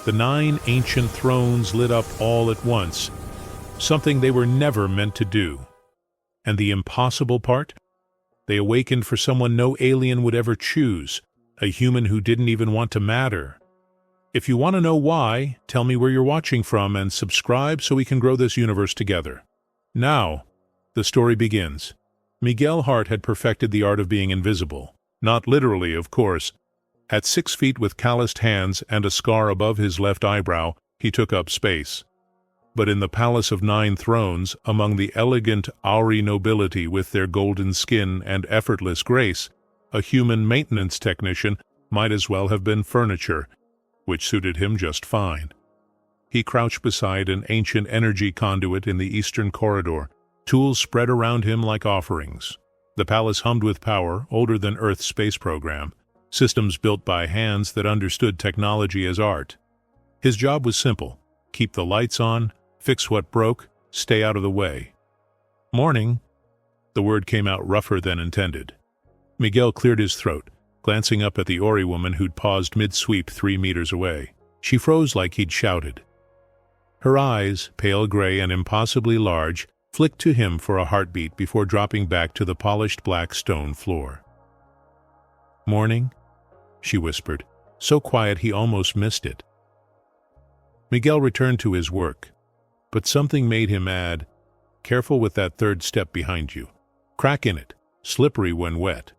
The 9 ancient thrones lit up all at once, something they were never meant to do. And the impossible part? They awakened for someone no alien would ever choose, a human who didn't even want to matter. If you want to know why, tell me where you're watching from and subscribe so we can grow this universe together. Now, the story begins. Miguel Hart had perfected the art of being invisible. Not literally, of course. At 6 feet with calloused hands and a scar above his left eyebrow, he took up space. But in the Palace of 9 Thrones, among the elegant Auri nobility with their golden skin and effortless grace, a human maintenance technician might as well have been furniture, which suited him just fine. He crouched beside an ancient energy conduit in the eastern corridor, tools spread around him like offerings. The palace hummed with power, older than Earth's space program, systems built by hands that understood technology as art. His job was simple: keep the lights on, fix what broke, stay out of the way. Morning. The word came out rougher than intended. Miguel cleared his throat, glancing up at the Ori woman who'd paused mid-sweep 3 meters away. She froze like he'd shouted. Her eyes, pale gray and impossibly large, flicked to him for a heartbeat before dropping back to the polished black stone floor. Morning, she whispered, so quiet he almost missed it. Miguel returned to his work, but something made him add, careful with that 3rd step behind you. Crack in it, slippery when wet.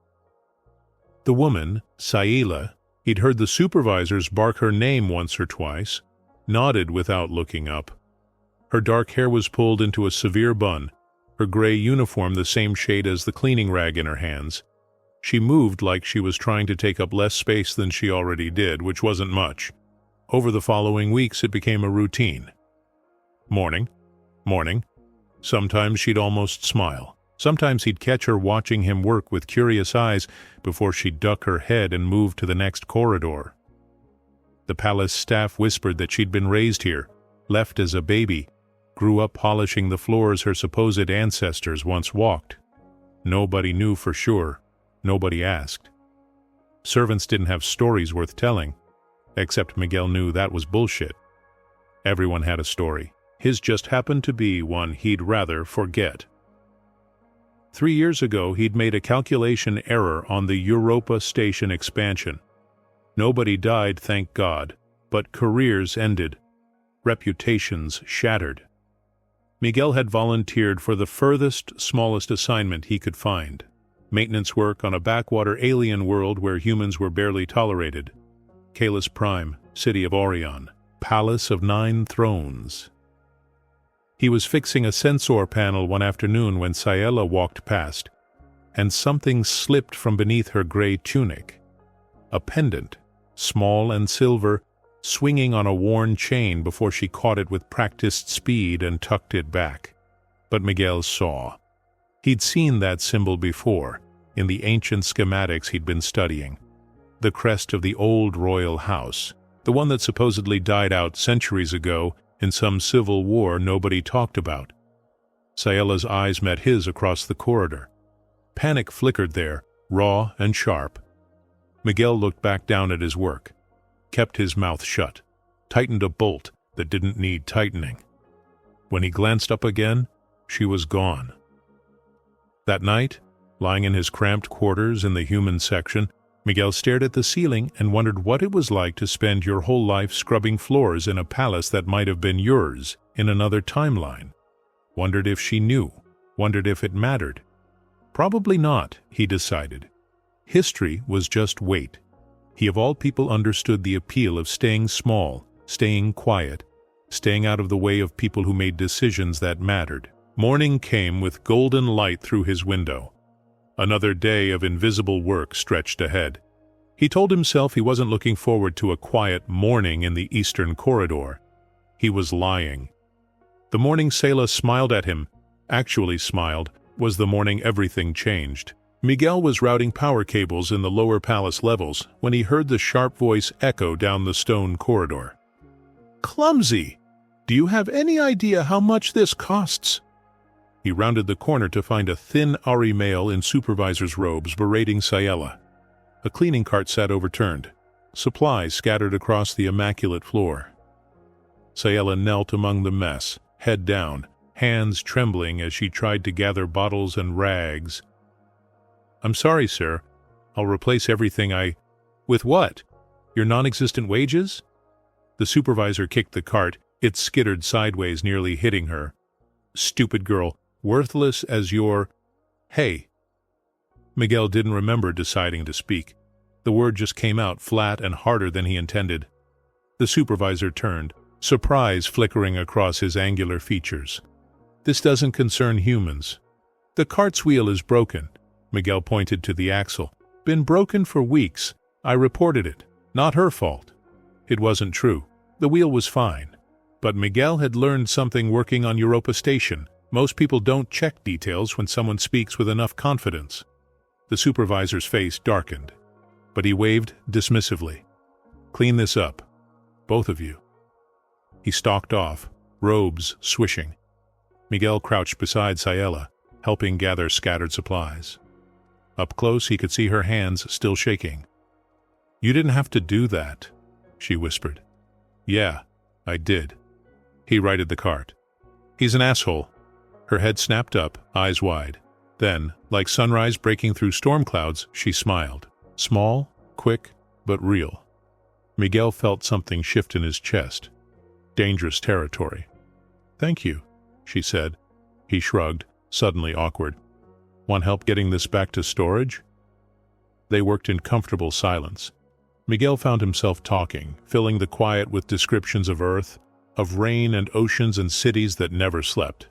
The woman, Saila, he'd heard the supervisors bark her name once or twice, nodded without looking up. Her dark hair was pulled into a severe bun, her gray uniform the same shade as the cleaning rag in her hands. She moved like she was trying to take up less space than she already did, which wasn't much. Over the following weeks, it became a routine. Morning, morning. Sometimes she'd almost smile. Sometimes he'd catch her watching him work with curious eyes before she'd duck her head and move to the next corridor. The palace staff whispered that she'd been raised here, left as a baby, grew up polishing the floors her supposed ancestors once walked. Nobody knew for sure. Nobody asked. Servants didn't have stories worth telling, except Miguel knew that was bullshit. Everyone had a story. His just happened to be one he'd rather forget. 3 years ago, he'd made a calculation error on the Europa station expansion. Nobody died, thank God, but careers ended. Reputations shattered. Miguel had volunteered for the furthest, smallest assignment he could find. Maintenance work on a backwater alien world where humans were barely tolerated. Kalis Prime, City of Orion, Palace of 9 Thrones. He was fixing a sensor panel one afternoon when Saela walked past, and something slipped from beneath her gray tunic. A pendant, small and silver, swinging on a worn chain before she caught it with practiced speed and tucked it back. But Miguel saw. He'd seen that symbol before, in the ancient schematics he'd been studying. The crest of the old royal house, the one that supposedly died out centuries ago in some civil war nobody talked about. Saela's eyes met his across the corridor. Panic flickered there, raw and sharp. Miguel looked back down at his work, kept his mouth shut, tightened a bolt that didn't need tightening. When he glanced up again, she was gone. That night, lying in his cramped quarters in the human section, Miguel stared at the ceiling and wondered what it was like to spend your whole life scrubbing floors in a palace that might have been yours in another timeline. Wondered if she knew, wondered if it mattered. Probably not, he decided. History was just weight. He of all people understood the appeal of staying small, staying quiet, staying out of the way of people who made decisions that mattered. Morning came with golden light through his window. Another day of invisible work stretched ahead. He told himself he wasn't looking forward to a quiet morning in the eastern corridor. He was lying. The morning Saela smiled at him, actually smiled, was the morning everything changed. Miguel was routing power cables in the lower palace levels when he heard the sharp voice echo down the stone corridor. "Clumsy! Do you have any idea how much this costs?" He rounded the corner to find a thin Auri male in supervisor's robes berating Saela. A cleaning cart sat overturned, supplies scattered across the immaculate floor. Sayela knelt among the mess, head down, hands trembling as she tried to gather bottles and rags. "I'm sorry, sir. I'll replace everything With what? Your non-existent wages?" The supervisor kicked the cart. It skittered sideways, nearly hitting her. "Stupid girl. Worthless as your—" "Hey." Miguel didn't remember deciding to speak. The word just came out flat and harder than he intended. The supervisor turned, surprise flickering across his angular features. "This doesn't concern humans. The cart's wheel is broken." Miguel pointed to the axle. "Been broken for weeks. I reported it. Not her fault." It wasn't true. The wheel was fine. But Miguel had learned something working on Europa Station. Most people don't check details when someone speaks with enough confidence. The supervisor's face darkened, but he waved dismissively. "Clean this up. Both of you." He stalked off, robes swishing. Miguel crouched beside Sayela, helping gather scattered supplies. Up close, he could see her hands still shaking. "You didn't have to do that," she whispered. "Yeah, I did." He righted the cart. "He's an asshole." Her head snapped up, eyes wide. Then, like sunrise breaking through storm clouds, she smiled. Small, quick, but real. Miguel felt something shift in his chest. Dangerous territory. "Thank you," she said. He shrugged, suddenly awkward. "Want help getting this back to storage?" They worked in comfortable silence. Miguel found himself talking, filling the quiet with descriptions of Earth, of rain and oceans and cities that never slept.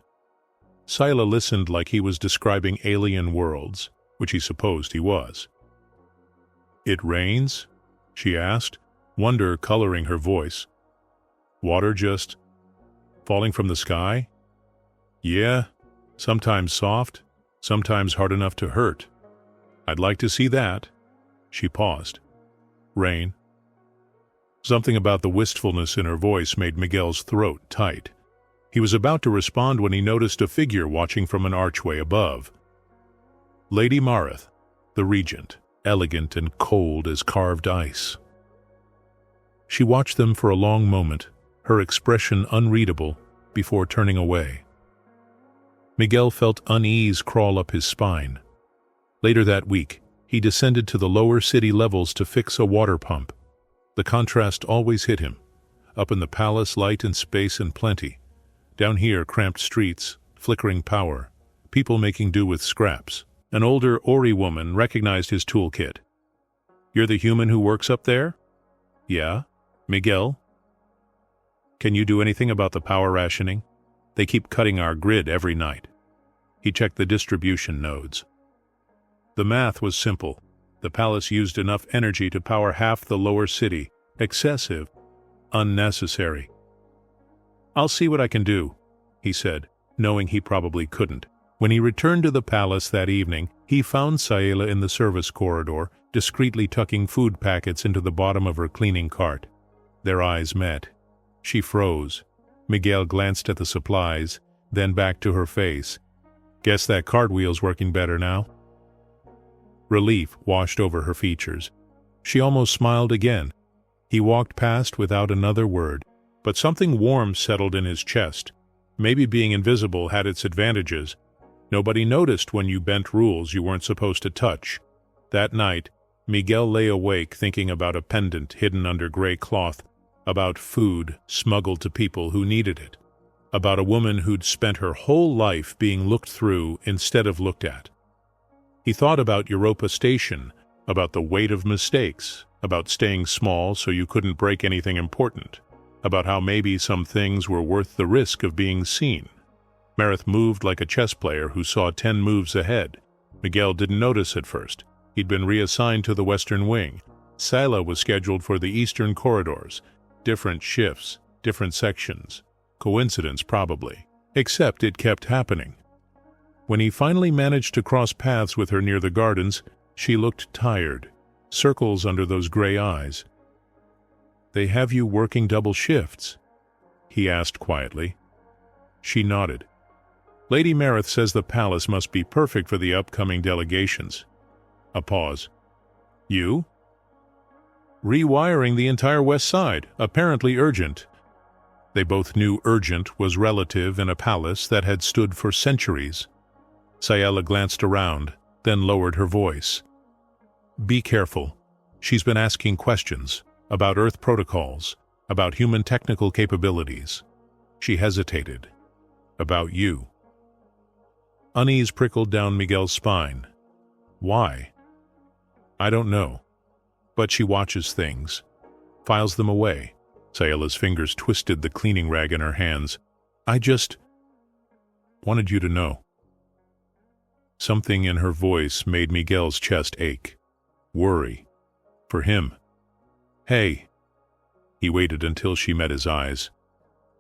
Sayela listened like he was describing alien worlds, which he supposed he was. "It rains?" she asked, wonder coloring her voice. "Water just falling from the sky?" "Yeah, sometimes soft, sometimes hard enough to hurt. I'd like to see that." She paused. "Rain?" Something about the wistfulness in her voice made Miguel's throat tight. He was about to respond when he noticed a figure watching from an archway above. Lady Mareth, the regent, elegant and cold as carved ice. She watched them for a long moment, her expression unreadable, before turning away. Miguel felt unease crawl up his spine. Later that week, he descended to the lower city levels to fix a water pump. The contrast always hit him. Up in the palace, light and space and plenty. Down here, cramped streets, flickering power, people making do with scraps. An older Ori woman recognized his toolkit. "You're the human who works up there?" "Yeah." "Miguel? Can you do anything about the power rationing? They keep cutting our grid every night." He checked the distribution nodes. The math was simple. The palace used enough energy to power half the lower city. Excessive. Unnecessary. "I'll see what I can do," he said, knowing he probably couldn't. When he returned to the palace that evening, he found Sayela in the service corridor, discreetly tucking food packets into the bottom of her cleaning cart. Their eyes met. She froze. Miguel glanced at the supplies, then back to her face. "Guess that cartwheel's working better now." Relief washed over her features. She almost smiled again. He walked past without another word, but something warm settled in his chest. Maybe being invisible had its advantages. Nobody noticed when you bent rules you weren't supposed to touch. That night, Miguel lay awake thinking about a pendant hidden under gray cloth, about food smuggled to people who needed it, about a woman who'd spent her whole life being looked through instead of looked at. He thought about Europa Station, about the weight of mistakes, about staying small so you couldn't break anything important, about how maybe some things were worth the risk of being seen. Mareth moved like a chess player who saw 10 moves ahead. Miguel didn't notice at first. He'd been reassigned to the Western Wing. Sayela was scheduled for the Eastern corridors. Different shifts, different sections. Coincidence, probably. Except it kept happening. When he finally managed to cross paths with her near the gardens, she looked tired, circles under those gray eyes. "They have you working double shifts?" he asked quietly. She nodded. "Lady Mareth says the palace must be perfect for the upcoming delegations." A pause. "You?" "Rewiring the entire west side, apparently urgent." They both knew urgent was relative in a palace that had stood for centuries. Sayala glanced around, then lowered her voice. Be careful. She's been asking questions about Earth protocols, about human technical capabilities. She hesitated. About you. Unease prickled down Miguel's spine. Why? I don't know. But she watches things. Files them away. Sayala's fingers twisted the cleaning rag in her hands. I just wanted you to know. Something in her voice made Miguel's chest ache. Worry. For him. Hey. He waited until she met his eyes.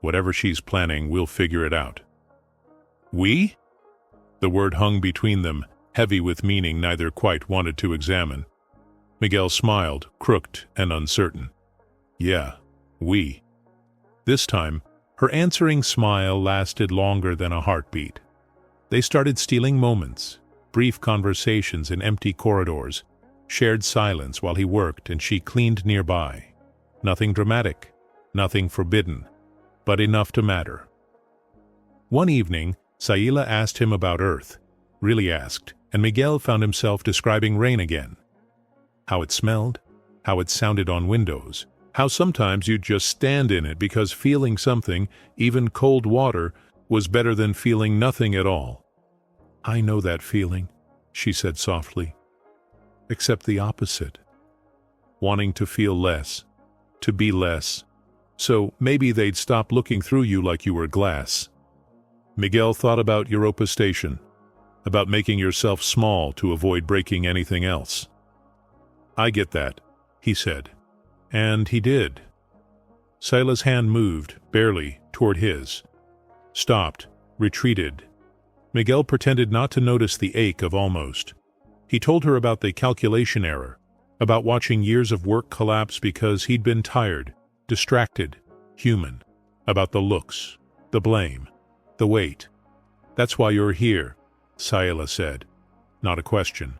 Whatever she's planning, we'll figure it out. We? The word hung between them, heavy with meaning neither quite wanted to examine. Miguel smiled, crooked and uncertain. Yeah, we. This time, her answering smile lasted longer than a heartbeat. They started stealing moments, brief conversations in empty corridors, shared silence while he worked and she cleaned nearby. Nothing dramatic, nothing forbidden, but enough to matter. One evening, Sayala asked him about Earth, really asked, and Miguel found himself describing rain again. How it smelled, how it sounded on windows, how sometimes you'd just stand in it because feeling something, even cold water, was better than feeling nothing at all. I know that feeling, she said softly. Except the opposite. Wanting to feel less, to be less. So maybe they'd stop looking through you like you were glass. Miguel thought about Europa Station, about making yourself small to avoid breaking anything else. I get that, he said. And he did. Sayala's hand moved, barely, toward his. Stopped, retreated. Miguel pretended not to notice the ache of almost. He told her about the calculation error, about watching years of work collapse because he'd been tired, distracted, human, about the looks, the blame, the weight. That's why you're here, Sayala said. Not a question.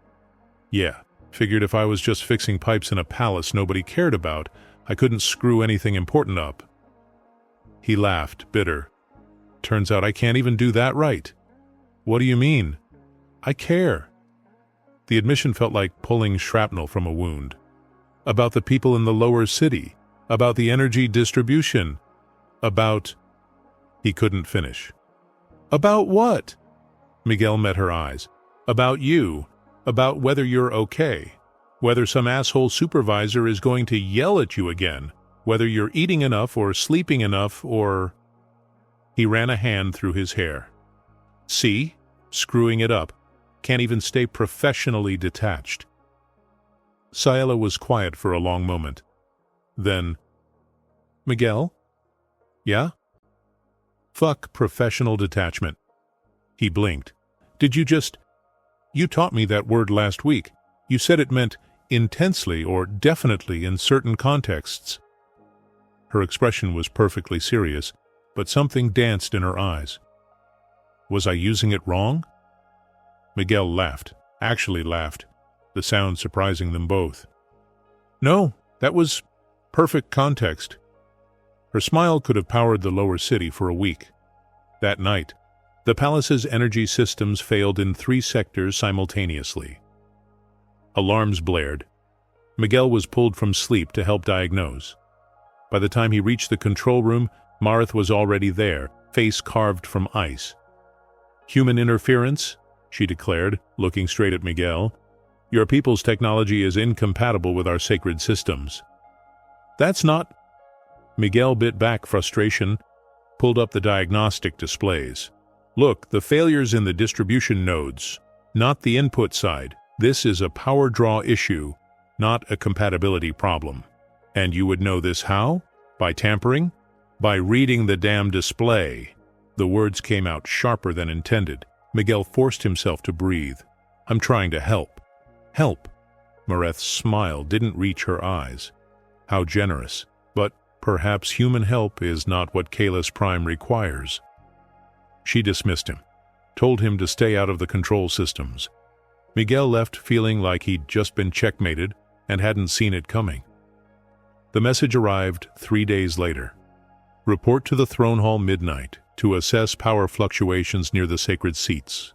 Yeah, figured if I was just fixing pipes in a palace nobody cared about, I couldn't screw anything important up. He laughed, bitter. Turns out I can't even do that right. What do you mean? I care. The admission felt like pulling shrapnel from a wound. About the people in the lower city, about the energy distribution, about... He couldn't finish. About what? Miguel met her eyes. About you, about whether you're okay, whether some asshole supervisor is going to yell at you again, whether you're eating enough or sleeping enough or... He ran a hand through his hair. See? Screwing it up. Can't even stay professionally detached. Sayala was quiet for a long moment. Then, Miguel? Yeah? Fuck professional detachment. He blinked. Did you just... You taught me that word last week. You said it meant intensely or definitely in certain contexts. Her expression was perfectly serious, but something danced in her eyes. Was I using it wrong? Miguel laughed, actually laughed, the sound surprising them both. No, that was perfect context. Her smile could have powered the lower city for a week. That night, the palace's energy systems failed in 3 sectors simultaneously. Alarms blared. Miguel was pulled from sleep to help diagnose. By the time he reached the control room, Marth was already there, face carved from ice. Human interference, she declared, looking straight at Miguel. Your people's technology is incompatible with our sacred systems. That's not... Miguel bit back frustration, pulled up the diagnostic displays. Look, the failures in the distribution nodes, not the input side. This is a power draw issue, not a compatibility problem. And you would know this how? By tampering? By reading the damn display. The words came out sharper than intended. Miguel forced himself to breathe. I'm trying to help. Help. Mareth's smile didn't reach her eyes. How generous. But perhaps human help is not what Kalis Prime requires. She dismissed him, told him to stay out of the control systems. Miguel left feeling like he'd just been checkmated and hadn't seen it coming. The message arrived 3 days later. Report to the throne hall midnight to assess power fluctuations near the sacred seats.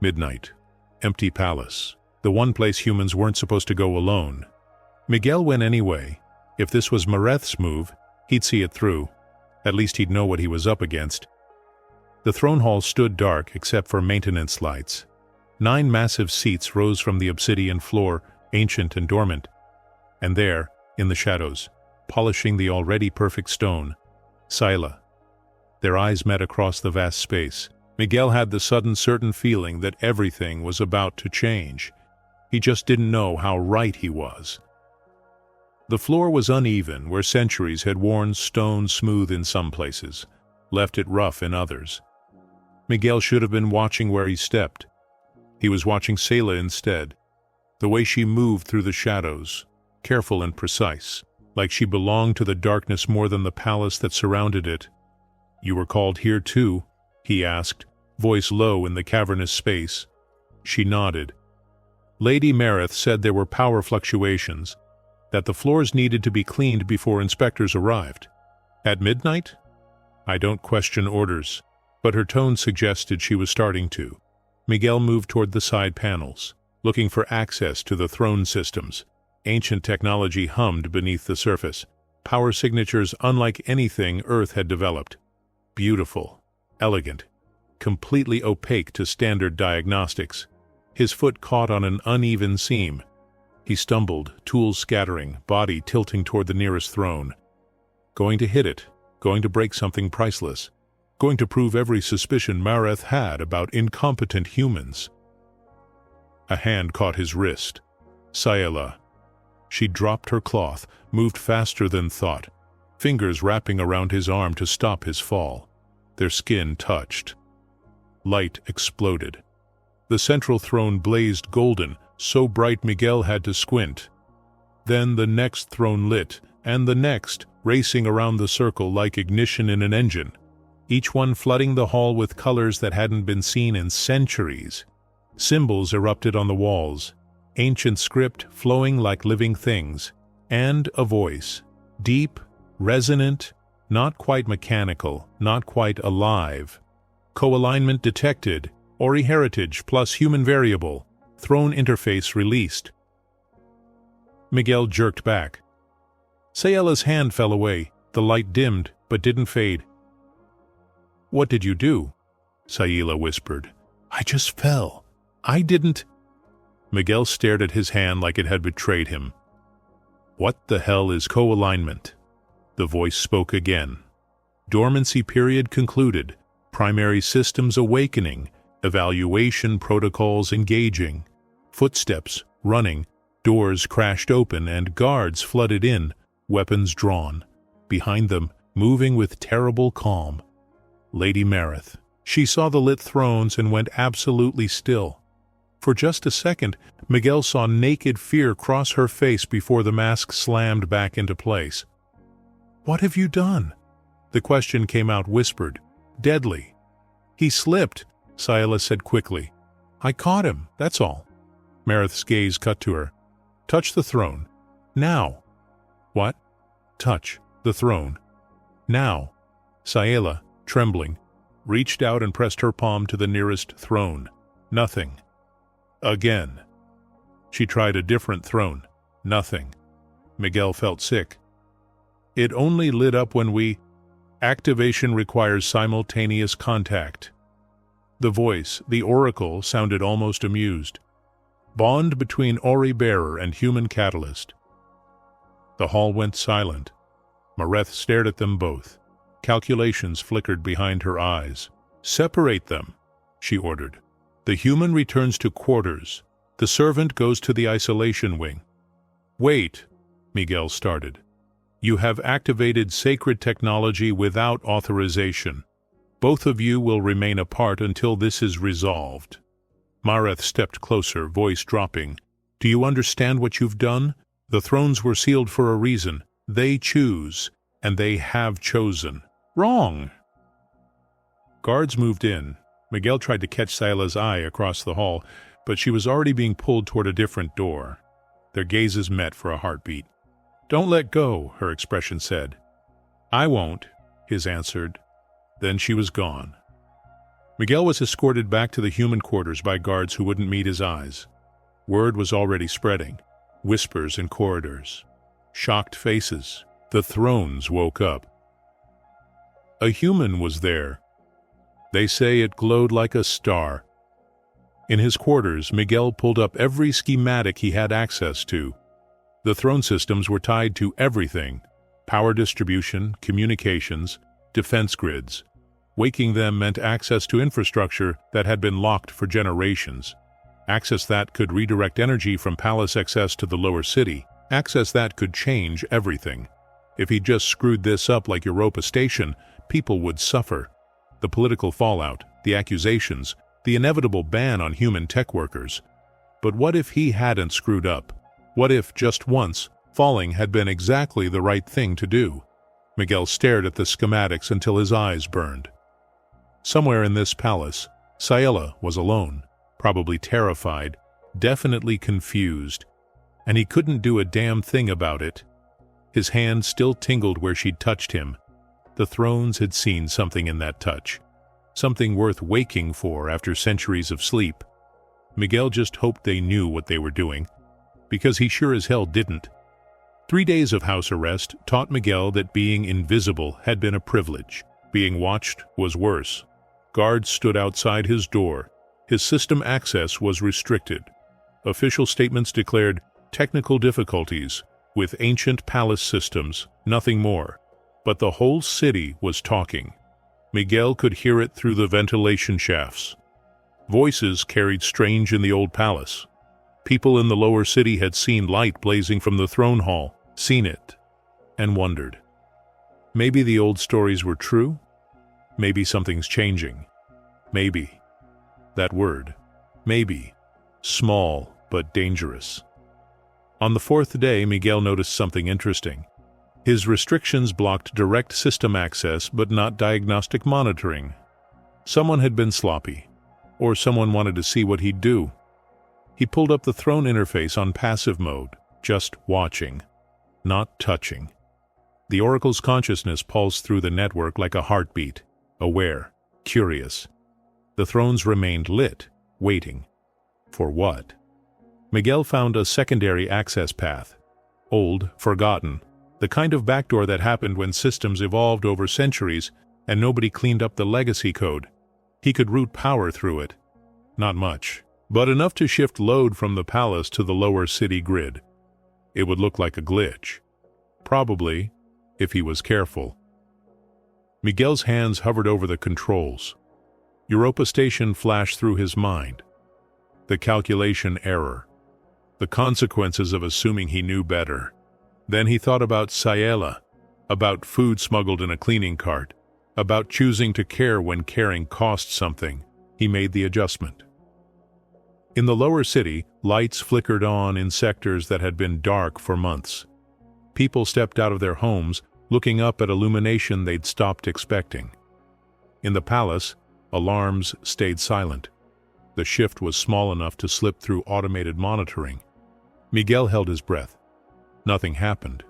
Midnight. Empty palace. The one place humans weren't supposed to go alone. Miguel went anyway. If this was Mareth's move, he'd see it through. At least he'd know what he was up against. The throne hall stood dark except for maintenance lights. 9 massive seats rose from the obsidian floor, ancient and dormant. And there, in the shadows, polishing the already perfect stone, Scylla. Their eyes met across the vast space. Miguel had the sudden certain feeling that everything was about to change. He just didn't know how right he was. The floor was uneven where centuries had worn stone smooth in some places, left it rough in others. Miguel should have been watching where he stepped. He was watching Scylla instead, the way she moved through the shadows, careful and precise, like she belonged to the darkness more than the palace that surrounded it. "You were called here too?" he asked, voice low in the cavernous space. She nodded. Lady Mareth said there were power fluctuations, that the floors needed to be cleaned before inspectors arrived. At midnight? I don't question orders, but her tone suggested she was starting to. Miguel moved toward the side panels, looking for access to the throne systems. Ancient technology hummed beneath the surface, power signatures unlike anything Earth had developed. Beautiful, elegant, completely opaque to standard diagnostics. His foot caught on an uneven seam. He stumbled, tools scattering, body tilting toward the nearest throne. Going to hit it, going to break something priceless, going to prove every suspicion Mareth had about incompetent humans. A hand caught his wrist. Scylla. She dropped her cloth, moved faster than thought, fingers wrapping around his arm to stop his fall. Their skin touched. Light exploded. The central throne blazed golden, so bright Miguel had to squint. Then the next throne lit, and the next, racing around the circle like ignition in an engine, each one flooding the hall with colors that hadn't been seen in centuries. Symbols erupted on the walls, ancient script flowing like living things, and a voice, deep, resonant, not quite mechanical, not quite alive. Co-alignment detected, Ori heritage plus human variable, throne interface released. Miguel jerked back. Scylla's hand fell away, the light dimmed, but didn't fade. "What did you do?" Scylla whispered. "I just fell. I didn't—" Miguel stared at his hand like it had betrayed him. "What the hell is co-alignment?" The voice spoke again. Dormancy period concluded, primary systems awakening, evaluation protocols engaging. Footsteps, running, doors crashed open and guards flooded in, weapons drawn. Behind them, moving with terrible calm, Lady Mareth. She saw the lit thrones and went absolutely still. For just a second, Miguel saw naked fear cross her face before the mask slammed back into place. "What have you done?" The question came out whispered, deadly. "He slipped," Scylla said quickly. "I caught him, that's all." Mareth's gaze cut to her. "Touch the throne. Now." "What?" "Touch the throne. Now." Scylla, trembling, reached out and pressed her palm to the nearest throne. Nothing. Again. She tried a different throne. Nothing. Miguel felt sick. "It only lit up when we— Activation requires simultaneous contact." The voice, the oracle, sounded almost amused. "Bond between Ori bearer and human catalyst." The hall went silent. Mareth stared at them both. Calculations flickered behind her eyes. "Separate them," she ordered. "The human returns to quarters. The servant goes to the isolation wing." "Wait," Miguel started. "You have activated sacred technology without authorization. Both of you will remain apart until this is resolved." Mareth stepped closer, voice dropping. "Do you understand what you've done? The thrones were sealed for a reason. They choose, and they have chosen. Wrong!" Guards moved in. Miguel tried to catch Scylla's eye across the hall, but she was already being pulled toward a different door. Their gazes met for a heartbeat. "Don't let go," her expression said. "I won't." his answered. Then she was gone. Miguel was escorted back to the human quarters by guards who wouldn't meet his eyes. Word was already spreading. Whispers in corridors. Shocked faces. The thrones woke up. A human was there. They say it glowed like a star. In his quarters, Miguel pulled up every schematic he had access to. The throne systems were tied to everything: power distribution, communications, defense grids. Waking them meant access to infrastructure that had been locked for generations. Access that could redirect energy from Palace excess to the lower city. Access that could change everything. If he just screwed this up like Europa Station, people would suffer. The political fallout, the accusations, the inevitable ban on human tech workers. But what if he hadn't screwed up? What if, just once, falling had been exactly the right thing to do? Miguel stared at the schematics until his eyes burned. Somewhere in this palace, Sayela was alone, probably terrified, definitely confused, and he couldn't do a damn thing about it. His hand still tingled where she'd touched him. The thrones had seen something in that touch, something worth waking for after centuries of sleep. Miguel just hoped they knew what they were doing, because he sure as hell didn't. 3 days of house arrest taught Miguel that being invisible had been a privilege. Being watched was worse. Guards stood outside his door. His system access was restricted. Official statements declared technical difficulties with ancient palace systems, nothing more. But the whole city was talking. Miguel could hear it through the ventilation shafts. Voices carried strange in the old palace. People in the lower city had seen light blazing from the throne hall, seen it, and wondered. Maybe the old stories were true? Maybe something's changing. Maybe. That word. Maybe. Small, but dangerous. On the 4th day, Miguel noticed something interesting. His restrictions blocked direct system access, but not diagnostic monitoring. Someone had been sloppy, or someone wanted to see what he'd do. He pulled up the throne interface on passive mode, just watching, not touching. The Oracle's consciousness pulsed through the network like a heartbeat, aware, curious. The thrones remained lit, waiting. For what? Miguel found a secondary access path. Old, forgotten. The kind of backdoor that happened when systems evolved over centuries and nobody cleaned up the legacy code. He could route power through it. Not much, but enough to shift load from the palace to the lower city grid. It would look like a glitch. Probably, if he was careful. Miguel's hands hovered over the controls. Europa Station flashed through his mind. The calculation error. The consequences of assuming he knew better. Then he thought about Sayela, about food smuggled in a cleaning cart, about choosing to care when caring cost something. He made the adjustment. In the lower city, lights flickered on in sectors that had been dark for months. People stepped out of their homes, looking up at illumination they'd stopped expecting. In the palace, alarms stayed silent. The shift was small enough to slip through automated monitoring. Miguel held his breath. Nothing happened.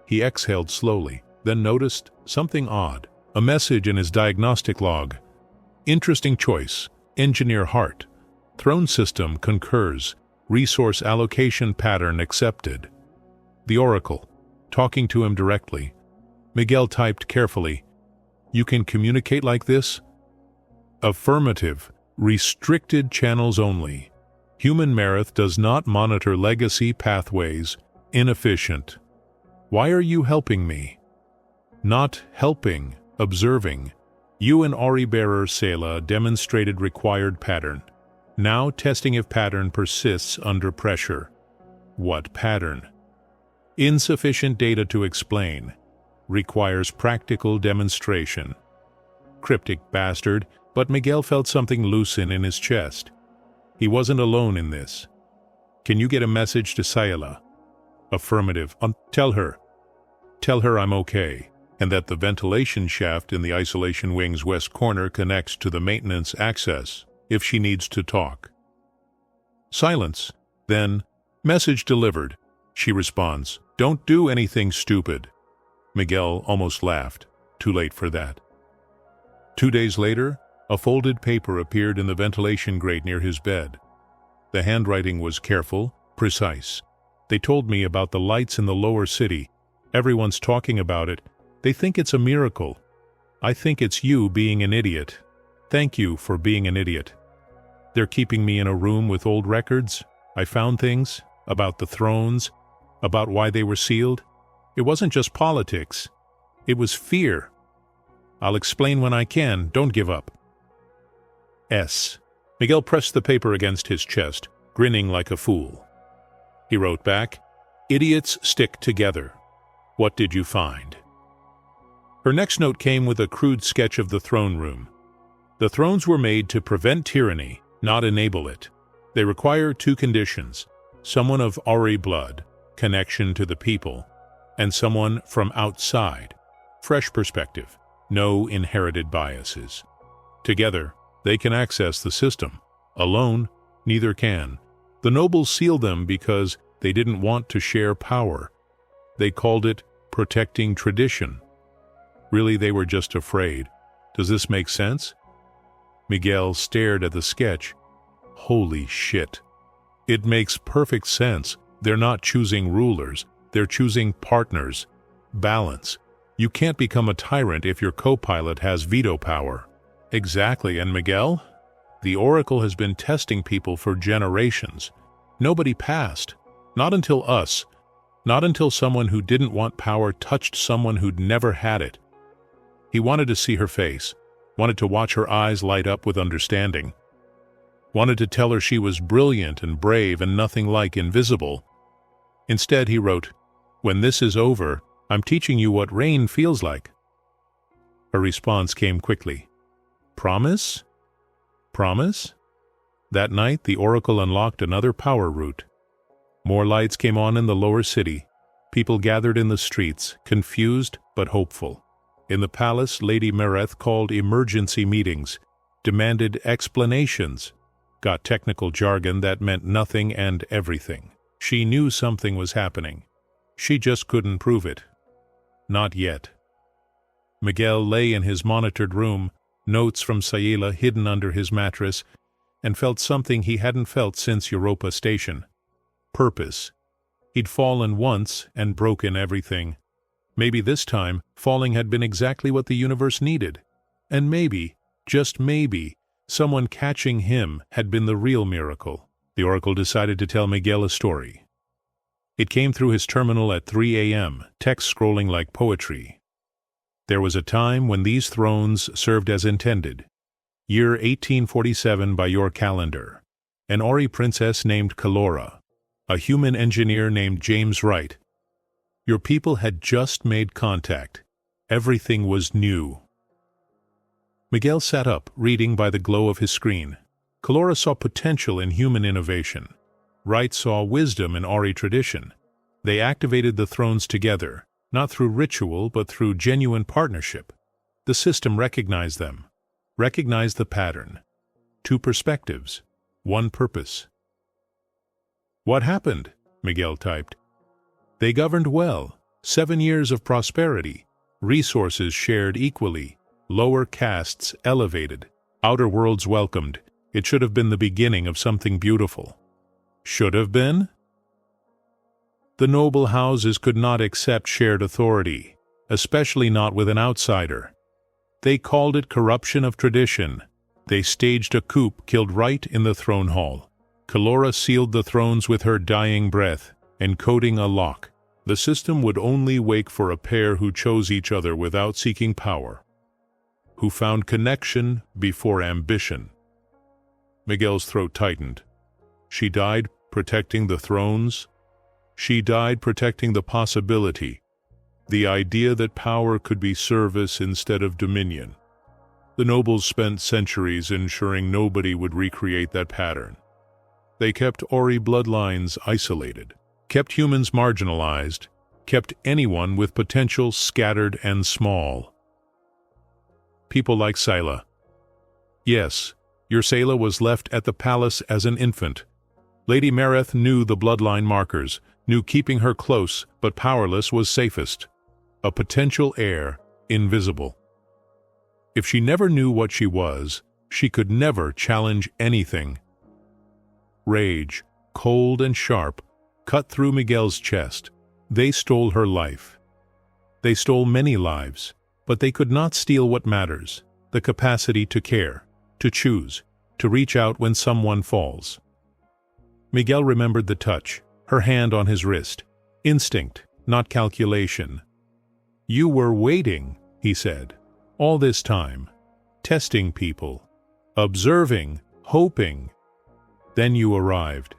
He exhaled slowly, then noticed something odd. A message in his diagnostic log. Interesting choice. Engineer Hart. Throne system concurs. Resource allocation pattern accepted. The Oracle, talking to him directly. Miguel typed carefully. You can communicate like this? Affirmative. Restricted channels only. Human Marith does not monitor legacy pathways. Inefficient. Why are you helping me? Not helping, observing. You and Ori-bearer Sela demonstrated required pattern. Now testing if pattern persists under pressure. What pattern? Insufficient data to explain. Requires practical demonstration. Cryptic bastard, but Miguel felt something loosen in his chest. He wasn't alone in this. Can you get a message to Sayela? Affirmative. Tell her I'm okay, and that the ventilation shaft in the isolation wing's west corner connects to the maintenance access if she needs to talk. Silence. Then, message delivered. She responds, don't do anything stupid. Miguel almost laughed. Too late for that. 2 days later, a folded paper appeared in the ventilation grate near his bed. The handwriting was careful, precise. They told me about the lights in the lower city. Everyone's talking about it. They think it's a miracle. I think it's you being an idiot. Thank you for being an idiot. They're keeping me in a room with old records. I found things about the thrones, about why they were sealed. It wasn't just politics. It was fear. I'll explain when I can. Don't give up. S. Miguel pressed the paper against his chest, grinning like a fool. He wrote back, "Idiots stick together. What did you find?" Her next note came with a crude sketch of the throne room. The thrones were made to prevent tyranny, not enable it. They require 2 conditions: someone of Ori blood, connection to the people, and someone from outside, fresh perspective, no inherited biases. Together, they can access the system. Alone, neither can. The nobles sealed them because they didn't want to share power. They called it protecting tradition. Really, they were just afraid. Does this make sense? Miguel stared at the sketch. Holy shit. It makes perfect sense. They're not choosing rulers. They're choosing partners. Balance. You can't become a tyrant if your co-pilot has veto power. Exactly, and Miguel? The Oracle has been testing people for generations. Nobody passed. Not until us. Not until someone who didn't want power touched someone who'd never had it. He wanted to see her face, wanted to watch her eyes light up with understanding, wanted to tell her she was brilliant and brave and nothing like invisible. Instead, he wrote, "When this is over, I'm teaching you what rain feels like." Her response came quickly. Promise? Promise? That night, the Oracle unlocked another power route. More lights came on in the lower city. People gathered in the streets, confused but hopeful. In the palace, Lady Mereth called emergency meetings, demanded explanations, got technical jargon that meant nothing and everything. She knew something was happening. She just couldn't prove it. Not yet. Miguel lay in his monitored room, notes from Sayela hidden under his mattress, and felt something he hadn't felt since Europa Station. Purpose. He'd fallen once and broken everything. Maybe this time, falling had been exactly what the universe needed. And maybe, just maybe, someone catching him had been the real miracle. The Oracle decided to tell Miguel a story. It came through his terminal at 3 a.m., text scrolling like poetry. There was a time when these thrones served as intended. Year 1847 by your calendar. An Ori princess named Kalora. A human engineer named James Wright. Your people had just made contact. Everything was new. Miguel sat up, reading by the glow of his screen. Kalora saw potential in human innovation. Wright saw wisdom in Ori tradition. They activated the thrones together, not through ritual but through genuine partnership. The system recognized them, recognized the pattern. 2 perspectives, 1 purpose. What happened? Miguel typed. They governed well, 7 years of prosperity, resources shared equally, lower castes elevated, outer worlds welcomed. It should have been the beginning of something beautiful. Should have been? The noble houses could not accept shared authority, especially not with an outsider. They called it corruption of tradition. They staged a coup, killed Wright in the throne hall. Kalora sealed the thrones with her dying breath, encoding a lock. The system would only wake for a pair who chose each other without seeking power, who found connection before ambition. Miguel's throat tightened. She died protecting the thrones. She died protecting the possibility, the idea that power could be service instead of dominion. The nobles spent centuries ensuring nobody would recreate that pattern. They kept Ori bloodlines isolated, kept humans marginalized, kept anyone with potential scattered and small. People like Sayla. Yes, your Sayla was left at the palace as an infant. Lady Mereth knew the bloodline markers, knew keeping her close but powerless was safest. A potential heir, invisible. If she never knew what she was, she could never challenge anything. Rage, cold and sharp, cut through Miguel's chest. They stole her life. They stole many lives, but they could not steal what matters, the capacity to care, to choose, to reach out when someone falls. Miguel remembered the touch, her hand on his wrist. Instinct, not calculation. "You were waiting," he said, "all this time, testing people, observing, hoping. Then you arrived,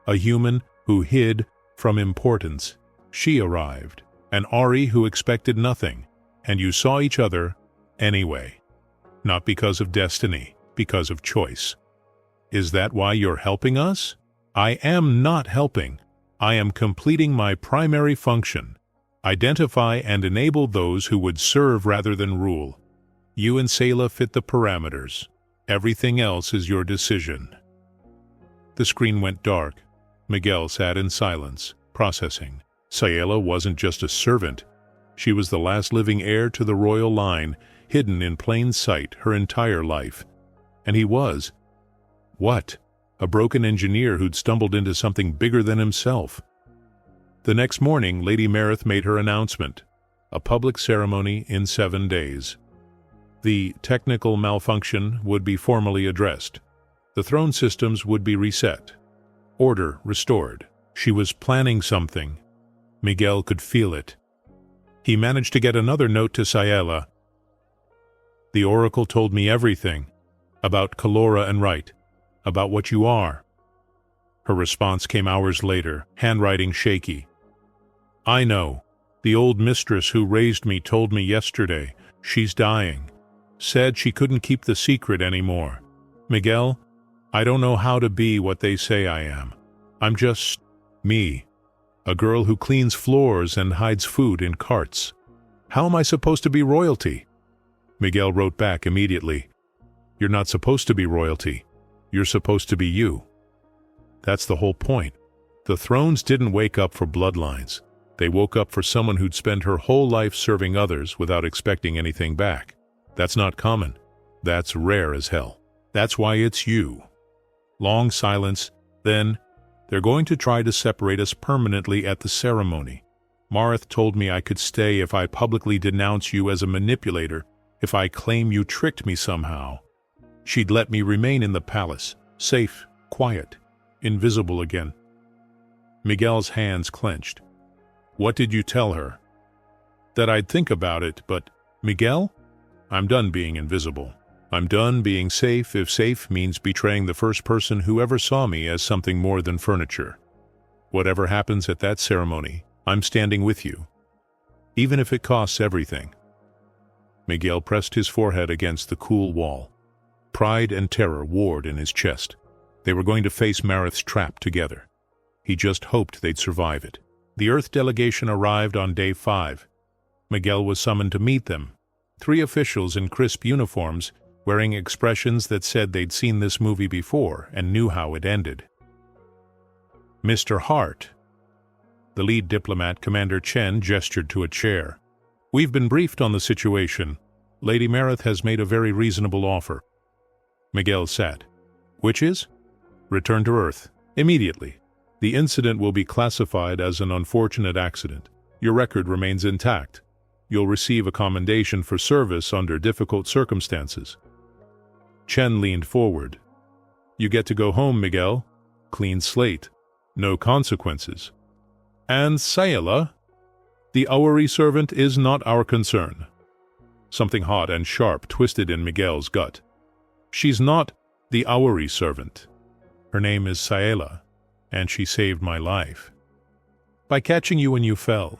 a human who hid from importance. She arrived, an Ari who expected nothing, and you saw each other anyway. Not because of destiny, because of choice. Is that why you're helping us?" "I am not helping. I am completing my primary function. Identify and enable those who would serve rather than rule. You and Sayla fit the parameters. Everything else is your decision." The screen went dark. Miguel sat in silence, processing. Sayla wasn't just a servant. She was the last living heir to the royal line, hidden in plain sight her entire life. And he was, what? A broken engineer who'd stumbled into something bigger than himself. The next morning, Lady Marith made her announcement. A public ceremony in 7 days. The technical malfunction would be formally addressed. The throne systems would be reset. Order restored. She was planning something. Miguel could feel it. He managed to get another note to Sayla. "The Oracle told me everything. About Kalora and Wright. About what you are." Her response came hours later, handwriting shaky. "I know. The old mistress who raised me told me yesterday. She's dying. Said she couldn't keep the secret anymore. Miguel, I don't know how to be what they say I am. I'm just me. A girl who cleans floors and hides food in carts. How am I supposed to be royalty?" Miguel wrote back immediately. "You're not supposed to be royalty. You're supposed to be you." That's the whole point. The thrones didn't wake up for bloodlines. They woke up for someone who'd spent her whole life serving others without expecting anything back. That's not common. That's rare as hell. That's why it's you. Long silence. Then, "They're going to try to separate us permanently at the ceremony. Marith told me I could stay if I publicly denounce you as a manipulator, if I claim you tricked me somehow. She'd let me remain in the palace, safe, quiet, invisible again." Miguel's hands clenched. "What did you tell her?" "That I'd think about it, but, Miguel, I'm done being invisible. I'm done being safe if safe means betraying the first person who ever saw me as something more than furniture. Whatever happens at that ceremony, I'm standing with you. Even if it costs everything." Miguel pressed his forehead against the cool wall. Pride and terror warred in his chest. They were going to face Marith's trap together. He just hoped they'd survive it. The Earth delegation arrived on day 5. Miguel was summoned to meet them. 3 officials in crisp uniforms, wearing expressions that said they'd seen this movie before and knew how it ended. "Mr. Hart." The lead diplomat, Commander Chen, gestured to a chair. "We've been briefed on the situation. Lady Marith has made a very reasonable offer." Miguel sat. "Which is?" "Return to Earth. Immediately. The incident will be classified as an unfortunate accident. Your record remains intact. You'll receive a commendation for service under difficult circumstances." Chen leaned forward. "You get to go home, Miguel. Clean slate. No consequences. And Sayla, the Awari servant is not our concern." Something hot and sharp twisted in Miguel's gut. "She's not the Awari servant. Her name is Sayla, and she saved my life. By catching you when you fell.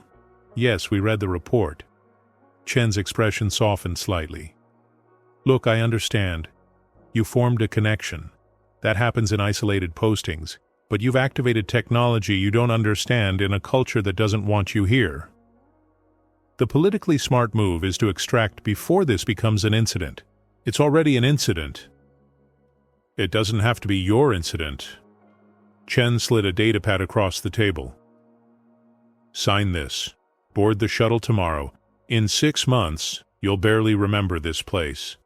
Yes, we read the report." Chen's expression softened slightly. "Look, I understand. You formed a connection. That happens in isolated postings, but you've activated technology you don't understand in a culture that doesn't want you here. The politically smart move is to extract before this becomes an incident. It's already an incident. It doesn't have to be your incident." Chen slid a datapad across the table. "Sign this. Board the shuttle tomorrow. In 6 months, You'll barely remember this place."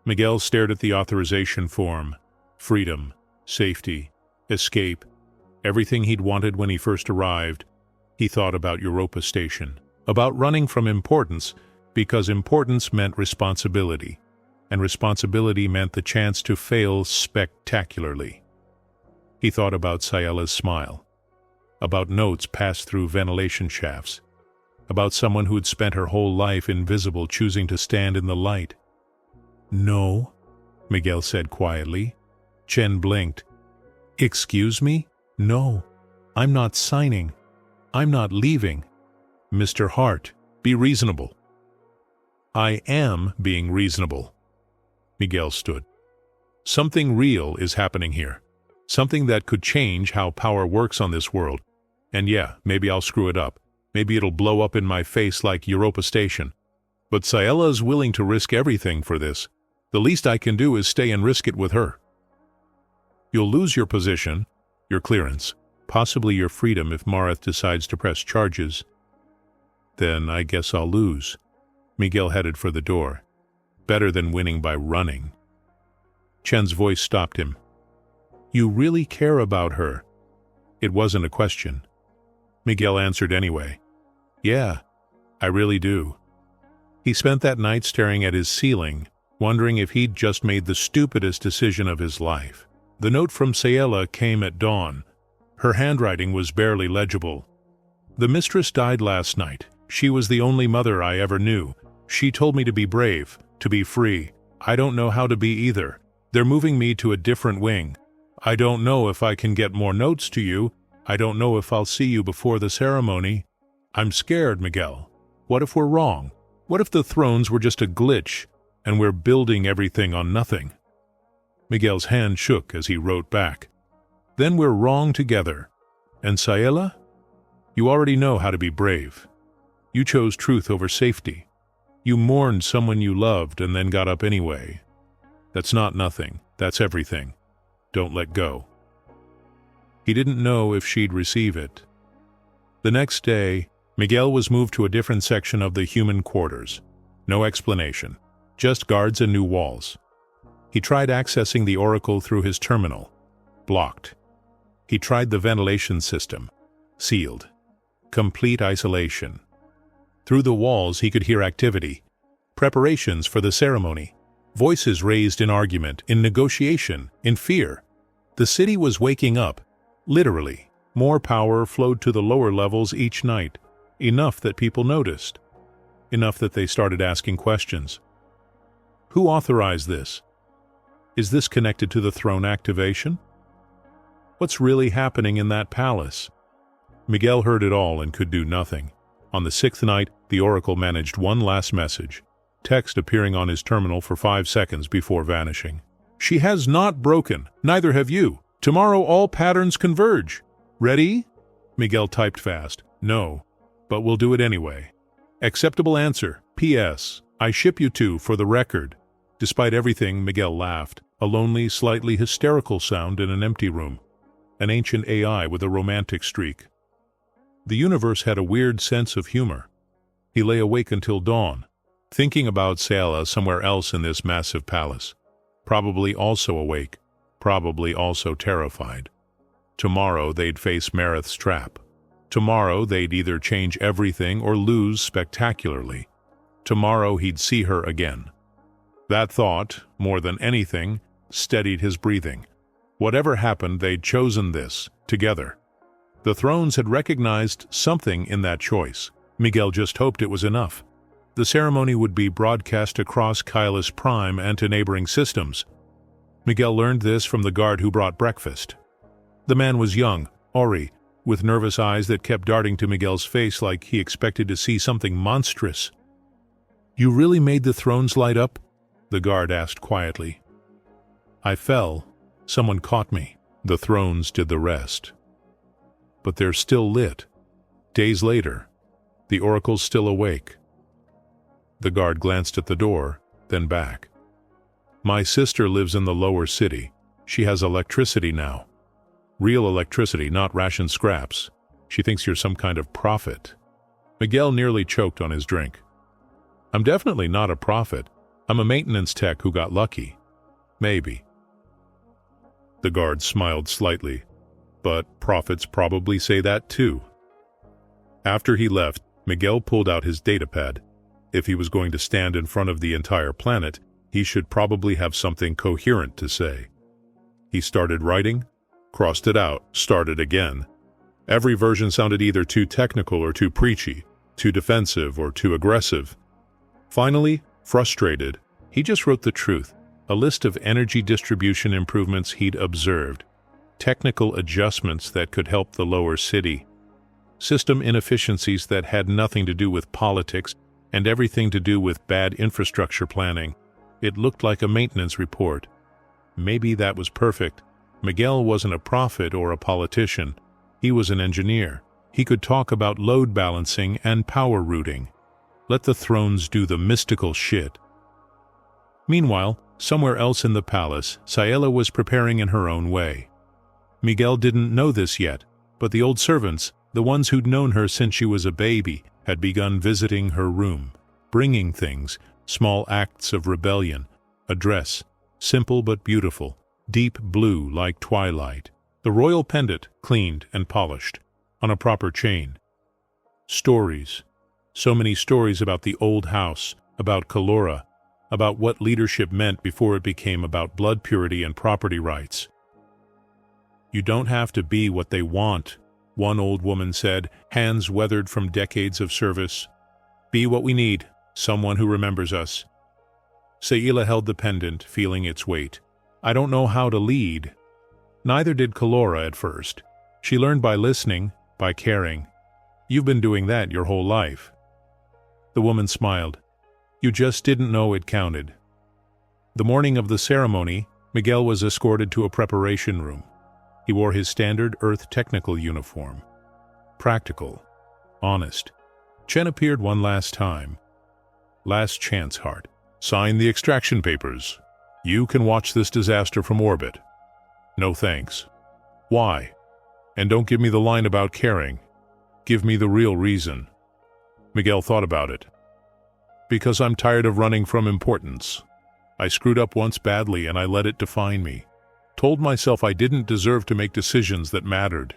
Miguel stared at the authorization form. Freedom, safety, escape, everything he'd wanted when he first arrived. He thought about Europa Station, about running from importance, because importance meant responsibility, and responsibility meant the chance to fail spectacularly. He thought about Sayela's smile, about notes passed through ventilation shafts, about someone who'd spent her whole life invisible choosing to stand in the light. "No," Miguel said quietly. Chen blinked. "Excuse me? No, I'm not signing. I'm not leaving." "Mr. Hart, be reasonable." "I am being reasonable." Miguel stood. "Something real is happening here. Something that could change how power works on this world. And yeah, maybe I'll screw it up. Maybe it'll blow up in my face like Europa Station. But Sayela's willing to risk everything for this. The least I can do is stay and risk it with her." "You'll lose your position, your clearance, possibly your freedom if Mareth decides to press charges." "Then I guess I'll lose." Miguel headed for the door. Better than winning by running. Chen's voice stopped him. "You really care about her?" It wasn't a question. Miguel answered anyway. "Yeah, I really do." He spent that night staring at his ceiling, wondering if he'd just made the stupidest decision of his life. The note from Sayela came at dawn. Her handwriting was barely legible. "The mistress died last night. She was the only mother I ever knew. She told me to be brave, to be free. I don't know how to be either. They're moving me to a different wing. I don't know if I can get more notes to you. I don't know if I'll see you before the ceremony. I'm scared, Miguel. What if we're wrong? What if the thrones were just a glitch, and we're building everything on nothing?" Miguel's hand shook as he wrote back. "Then we're wrong together. And Sayela? You already know how to be brave. You chose truth over safety. You mourned someone you loved and then got up anyway. That's not nothing. That's everything. Don't let go." He didn't know if she'd receive it. The next day, Miguel was moved to a different section of the human quarters. No explanation. Just guards and new walls. He tried accessing the Oracle through his terminal. Blocked. He tried the ventilation system. Sealed. Complete isolation. Through the walls he could hear activity. Preparations for the ceremony. Voices raised in argument, in negotiation, in fear. The city was waking up. Literally. More power flowed to the lower levels each night. Enough that people noticed. Enough that they started asking questions. Who authorized this? Is this connected to the throne activation? What's really happening in that palace? Miguel heard it all and could do nothing. On the 6th night, the Oracle managed one last message. Text appearing on his terminal for 5 seconds before vanishing. "She has not broken. Neither have you. Tomorrow all patterns converge. Ready?" Miguel typed fast. "No, but we'll do it anyway. Acceptable answer. P.S. I ship you two for the record." Despite everything, Miguel laughed. A lonely, slightly hysterical sound in an empty room. An ancient AI with a romantic streak. The universe had a weird sense of humor. He lay awake until dawn, thinking about Sayela somewhere else in this massive palace. Probably also awake, probably also terrified. Tomorrow they'd face Mareth's trap. Tomorrow they'd either change everything or lose spectacularly. Tomorrow he'd see her again. That thought, more than anything, steadied his breathing. Whatever happened, they'd chosen this, together. The thrones had recognized something in that choice. Miguel just hoped it was enough. The ceremony would be broadcast across Kylus Prime and to neighboring systems. Miguel learned this from the guard who brought breakfast. The man was young, Ori, with nervous eyes that kept darting to Miguel's face like he expected to see something monstrous. "You really made the thrones light up?" the guard asked quietly. "I fell. Someone caught me. The thrones did the rest." "But they're still lit. Days later, the Oracle's still awake." The guard glanced at the door, then back. "My sister lives in the lower city. She has electricity now. Real electricity, not ration scraps. She thinks you're some kind of prophet." Miguel nearly choked on his drink. I'm definitely not a prophet. I'm a maintenance tech who got lucky. Maybe. The guard smiled slightly, but prophets probably say that too. After he left, Miguel pulled out his datapad. If he was going to stand in front of the entire planet, he should probably have something coherent to say. He started writing, crossed it out, started again. Every version sounded either too technical or too preachy, too defensive or too aggressive. Finally, frustrated, he just wrote the truth, a list of energy distribution improvements he'd observed, technical adjustments that could help the lower city, system inefficiencies that had nothing to do with politics and everything to do with bad infrastructure planning. It looked like a maintenance report. Maybe that was perfect. Miguel wasn't a prophet or a politician. He was an engineer. He could talk about load balancing and power routing. Let the thrones do the mystical shit. Meanwhile, somewhere else in the palace, Sayela was preparing in her own way. Miguel didn't know this yet, but the old servants, the ones who'd known her since she was a baby, had begun visiting her room, bringing things, small acts of rebellion, a dress, simple but beautiful, deep blue like twilight, the royal pendant cleaned and polished, on a proper chain. Stories. So many stories about the old house, about Kalora, about what leadership meant before it became about blood purity and property rights. You don't have to be what they want, one old woman said, hands weathered from decades of service. Be what we need, someone who remembers us. Sayela held the pendant, feeling its weight. I don't know how to lead. Neither did Kalora at first. She learned by listening, by caring. You've been doing that your whole life. The woman smiled. You just didn't know it counted. The morning of the ceremony, Miguel was escorted to a preparation room. He wore his standard Earth technical uniform. Practical. Honest. Chen appeared one last time. Last chance, Hart. Sign the extraction papers. You can watch this disaster from orbit. No thanks. Why? And don't give me the line about caring. Give me the real reason. Miguel thought about it. Because I'm tired of running from importance. I screwed up once badly and I let it define me. Told myself I didn't deserve to make decisions that mattered.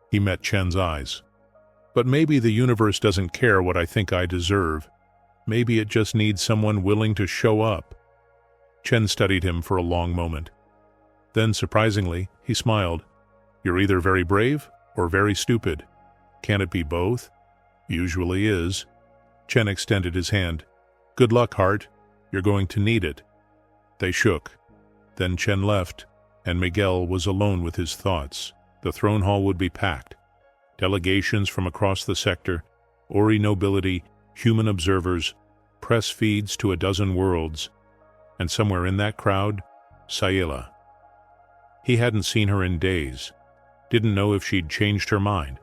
He met Chen's eyes. But maybe the universe doesn't care what I think I deserve. Maybe it just needs someone willing to show up. Chen studied him for a long moment. Then, surprisingly, he smiled. You're either very brave or very stupid. Can it be both? Usually is. Chen extended his hand. Good luck, Hart. You're going to need it. They shook. Then Chen left, and Miguel was alone with his thoughts. The throne hall would be packed. Delegations from across the sector, Ori nobility, human observers, press feeds to a dozen worlds, and somewhere in that crowd, Sayela. He hadn't seen her in days. Didn't know if she'd changed her mind.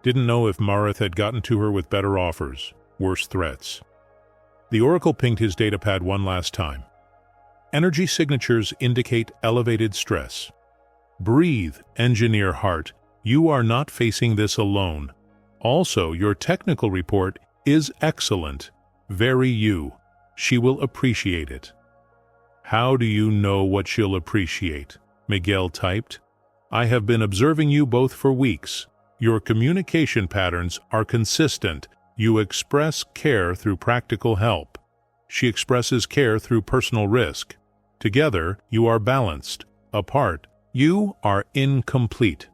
Didn't know if Marith had gotten to her with better offers, worse threats. The Oracle pinged his datapad one last time. Energy signatures indicate elevated stress. Breathe, Engineer Hart. You are not facing this alone. Also, your technical report is excellent. Very you. She will appreciate it. How do you know what she'll appreciate? Miguel typed. I have been observing you both for weeks. Your communication patterns are consistent. You express care through practical help. She expresses care through personal risk. Together, you are balanced. Apart, you are incomplete.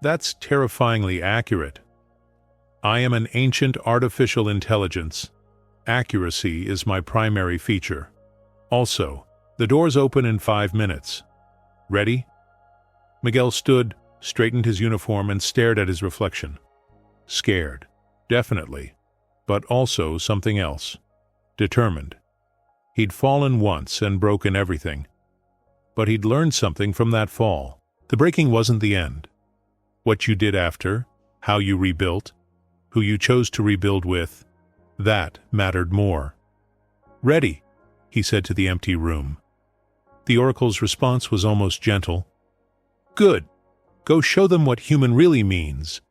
That's terrifyingly accurate. I am an ancient artificial intelligence. Accuracy is my primary feature. Also, the doors open in 5 minutes. Ready? Miguel stood, straightened his uniform, and stared at his reflection. Scared, definitely, but also something else. Determined. He'd fallen once and broken everything. But he'd learned something from that fall. The breaking wasn't the end. What you did after, how you rebuilt, who you chose to rebuild with, that mattered more. Ready, he said to the empty room. The Oracle's response was almost gentle. Good. Go show them what human really means.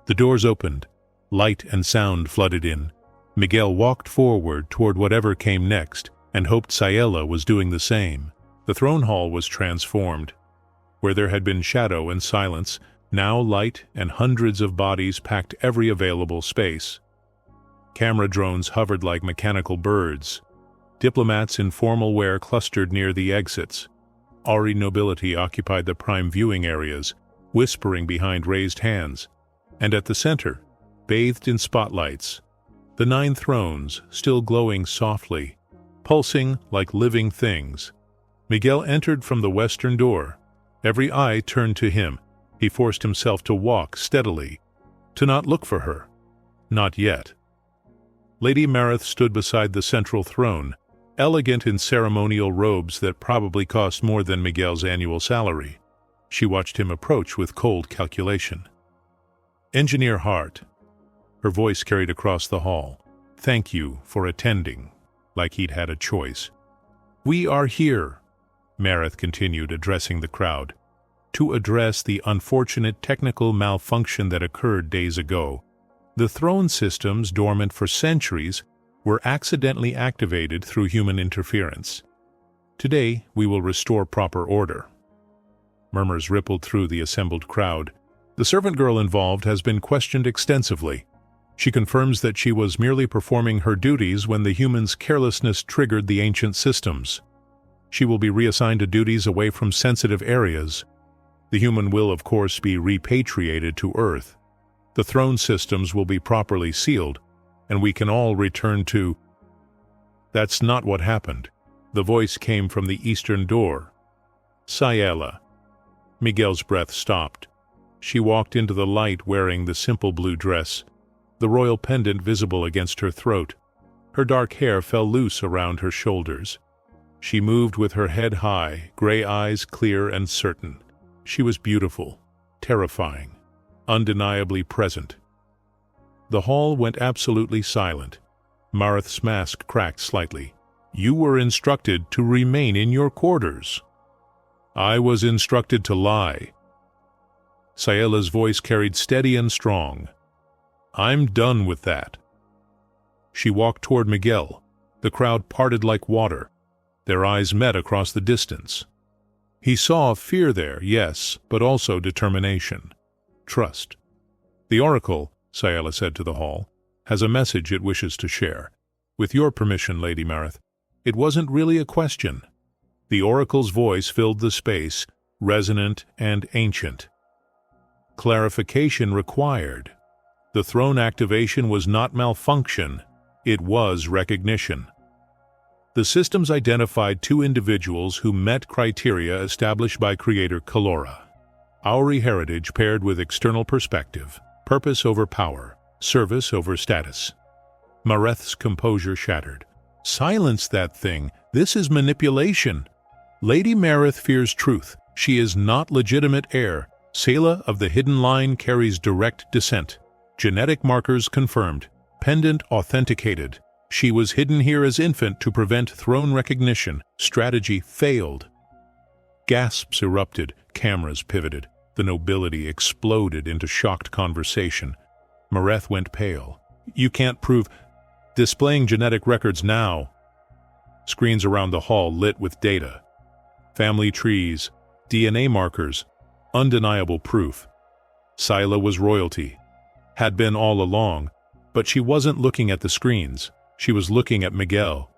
The doors opened. Light and sound flooded in. Miguel walked forward toward whatever came next and hoped Sayela was doing the same. The throne hall was transformed. Where there had been shadow and silence, now light and hundreds of bodies packed every available space. Camera drones hovered like mechanical birds. Diplomats in formal wear clustered near the exits. Auri nobility occupied the prime viewing areas, whispering behind raised hands. And at the center, bathed in spotlights, the 9 thrones still glowing softly, pulsing like living things. Miguel entered from the western door. Every eye turned to him. He forced himself to walk steadily, to not look for her. Not yet. Lady Marith stood beside the central throne, elegant in ceremonial robes that probably cost more than Miguel's annual salary. She watched him approach with cold calculation. Engineer Hart. Her voice carried across the hall. Thank you for attending, like he'd had a choice. We are here, Marith continued, addressing the crowd, to address the unfortunate technical malfunction that occurred days ago. The throne systems, dormant for centuries, were accidentally activated through human interference. Today, we will restore proper order. Murmurs rippled through the assembled crowd. The servant girl involved has been questioned extensively. She confirms that she was merely performing her duties when the humans' carelessness triggered the ancient systems. She will be reassigned to duties away from sensitive areas. The human will, of course, be repatriated to Earth. The throne systems will be properly sealed, and we can all return to... That's not what happened. The voice came from the eastern door. Sayela. Miguel's breath stopped. She walked into the light wearing the simple blue dress, the royal pendant visible against her throat. Her dark hair fell loose around her shoulders. She moved with her head high, gray eyes clear and certain. She was beautiful, terrifying, undeniably present. The hall went absolutely silent. Marith's mask cracked slightly. You were instructed to remain in your quarters. I was instructed to lie. Sayela's voice carried steady and strong. I'm done with that. She walked toward Miguel. The crowd parted like water. Their eyes met across the distance. He saw fear there, yes, but also determination. Trust. The Oracle, Sayela said to the hall, has a message it wishes to share. With your permission, Lady Marith. It wasn't really a question. The Oracle's voice filled the space, resonant and ancient. Clarification required. The throne activation was not malfunction, it was recognition. The systems identified 2 individuals who met criteria established by Creator Kalora. Auri heritage paired with external perspective, purpose over power, service over status. Mareth's composure shattered. Silence that thing. This is manipulation. Lady Marith fears truth. She is not legitimate heir. Sayela of the Hidden Line carries direct descent. Genetic markers confirmed. Pendant authenticated. She was hidden here as infant to prevent throne recognition. Strategy failed. Gasps erupted. Cameras pivoted. The nobility exploded into shocked conversation. Mareth went pale. You can't prove... Displaying genetic records now. Screens around the hall lit with data. Family trees, DNA markers, undeniable proof. Sayela was royalty. Had been all along, but she wasn't looking at the screens. She was looking at Miguel.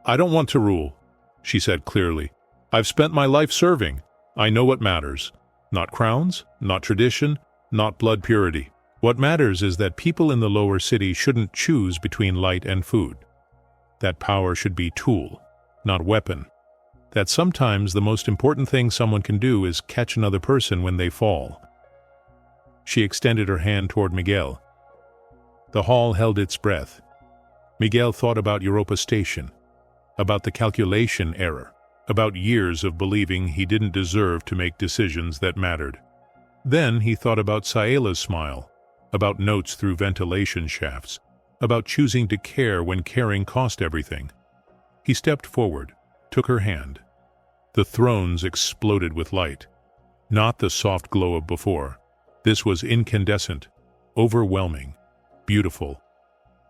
I don't want to rule, she said clearly. I've spent my life serving. I know what matters. Not crowns, not tradition, not blood purity. What matters is that people in the lower city shouldn't choose between light and food. That power should be tool, not weapon. That sometimes the most important thing someone can do is catch another person when they fall. She extended her hand toward Miguel. The hall held its breath. Miguel thought about Europa Station, about the calculation error, about years of believing he didn't deserve to make decisions that mattered. Then he thought about Sayela's smile, about notes through ventilation shafts, about choosing to care when caring cost everything. He stepped forward, took her hand. The thrones exploded with light. Not the soft glow of before. This was incandescent, overwhelming, beautiful.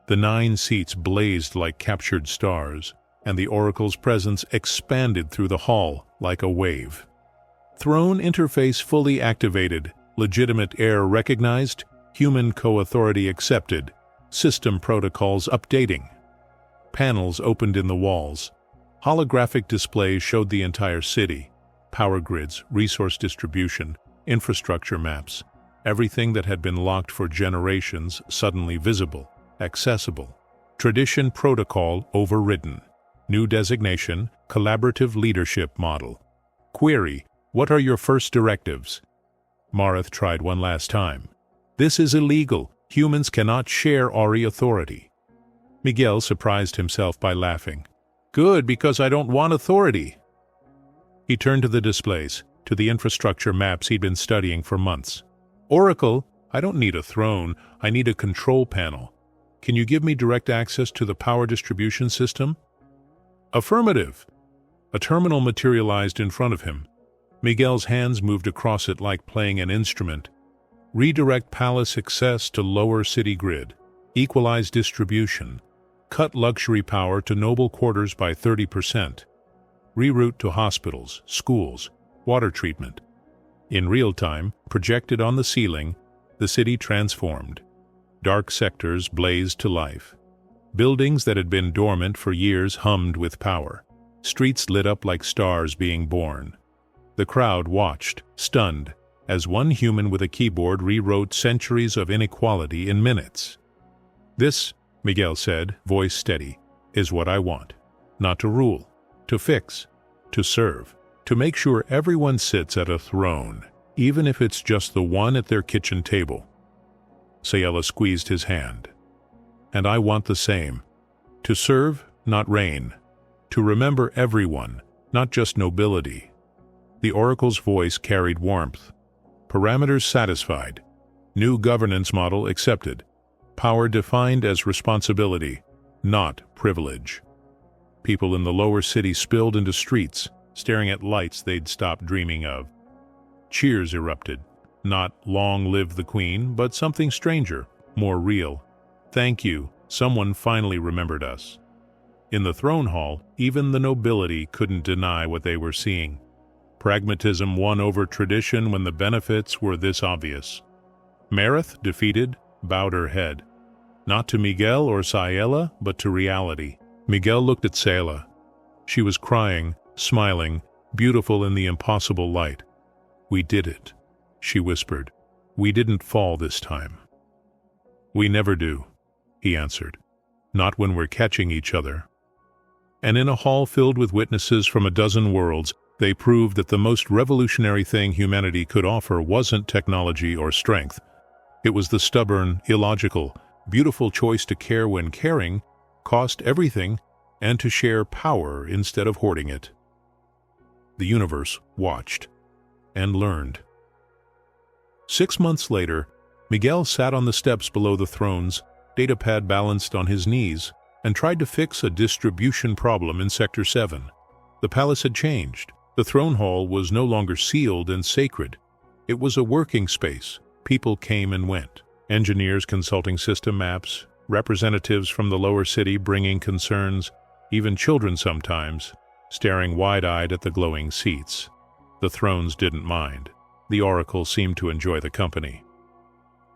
The 9 seats blazed like captured stars, and the Oracle's presence expanded through the hall like a wave. Throne interface fully activated, legitimate heir recognized, human co-authority accepted, system protocols updating. Panels opened in the walls. Holographic displays showed the entire city, power grids, resource distribution, infrastructure maps, everything that had been locked for generations suddenly visible, accessible. Tradition protocol overridden. New designation, collaborative leadership model. Query, what are your first directives? Mareth tried one last time. This is illegal. Humans cannot share Ori authority. Miguel surprised himself by laughing. Good, because I don't want authority. He turned to the displays, to the infrastructure maps he'd been studying for months. Oracle, I don't need a throne, I need a control panel. Can you give me direct access to the power distribution system? Affirmative. A terminal materialized in front of him. Miguel's hands moved across it like playing an instrument. Redirect palace access to lower city grid. Equalize distribution. Cut luxury power to noble quarters by 30%. Reroute to hospitals, schools, water treatment. In real time, projected on the ceiling, the city transformed. Dark sectors blazed to life. Buildings that had been dormant for years hummed with power. Streets lit up like stars being born. The crowd watched, stunned, as one human with a keyboard rewrote centuries of inequality in minutes. This, Miguel said, voice steady, is what I want. Not to rule, to fix, to serve, to make sure everyone sits at a throne, even if it's just the one at their kitchen table. Sayela squeezed his hand. And I want the same. To serve, not reign. To remember everyone, not just nobility. The Oracle's voice carried warmth. Parameters satisfied. New governance model accepted. Power defined as responsibility, not privilege. People in the lower city spilled into streets, staring at lights they'd stopped dreaming of. Cheers erupted. Not "Long live the Queen," but something stranger, more real. Thank you, someone finally remembered us. In the throne hall, even the nobility couldn't deny what they were seeing. Pragmatism won over tradition when the benefits were this obvious. Mareth, defeated, bowed her head. Not to Miguel or Sayela, but to reality. Miguel looked at Sayela. She was crying, smiling, beautiful in the impossible light. We did it, she whispered. We didn't fall this time. We never do, he answered. Not when we're catching each other. And in a hall filled with witnesses from a dozen worlds, they proved that the most revolutionary thing humanity could offer wasn't technology or strength. It was the stubborn, illogical, beautiful choice to care when caring cost everything, and to share power instead of hoarding it. The universe watched and learned. 6 months later, Miguel sat on the steps below the thrones, datapad balanced on his knees, and tried to fix a distribution problem in Sector 7. The palace had changed. The throne hall was no longer sealed and sacred. It was a working space. People came and went. Engineers consulting system maps, representatives from the lower city bringing concerns, even children sometimes, staring wide-eyed at the glowing seats. The thrones didn't mind. The Oracle seemed to enjoy the company.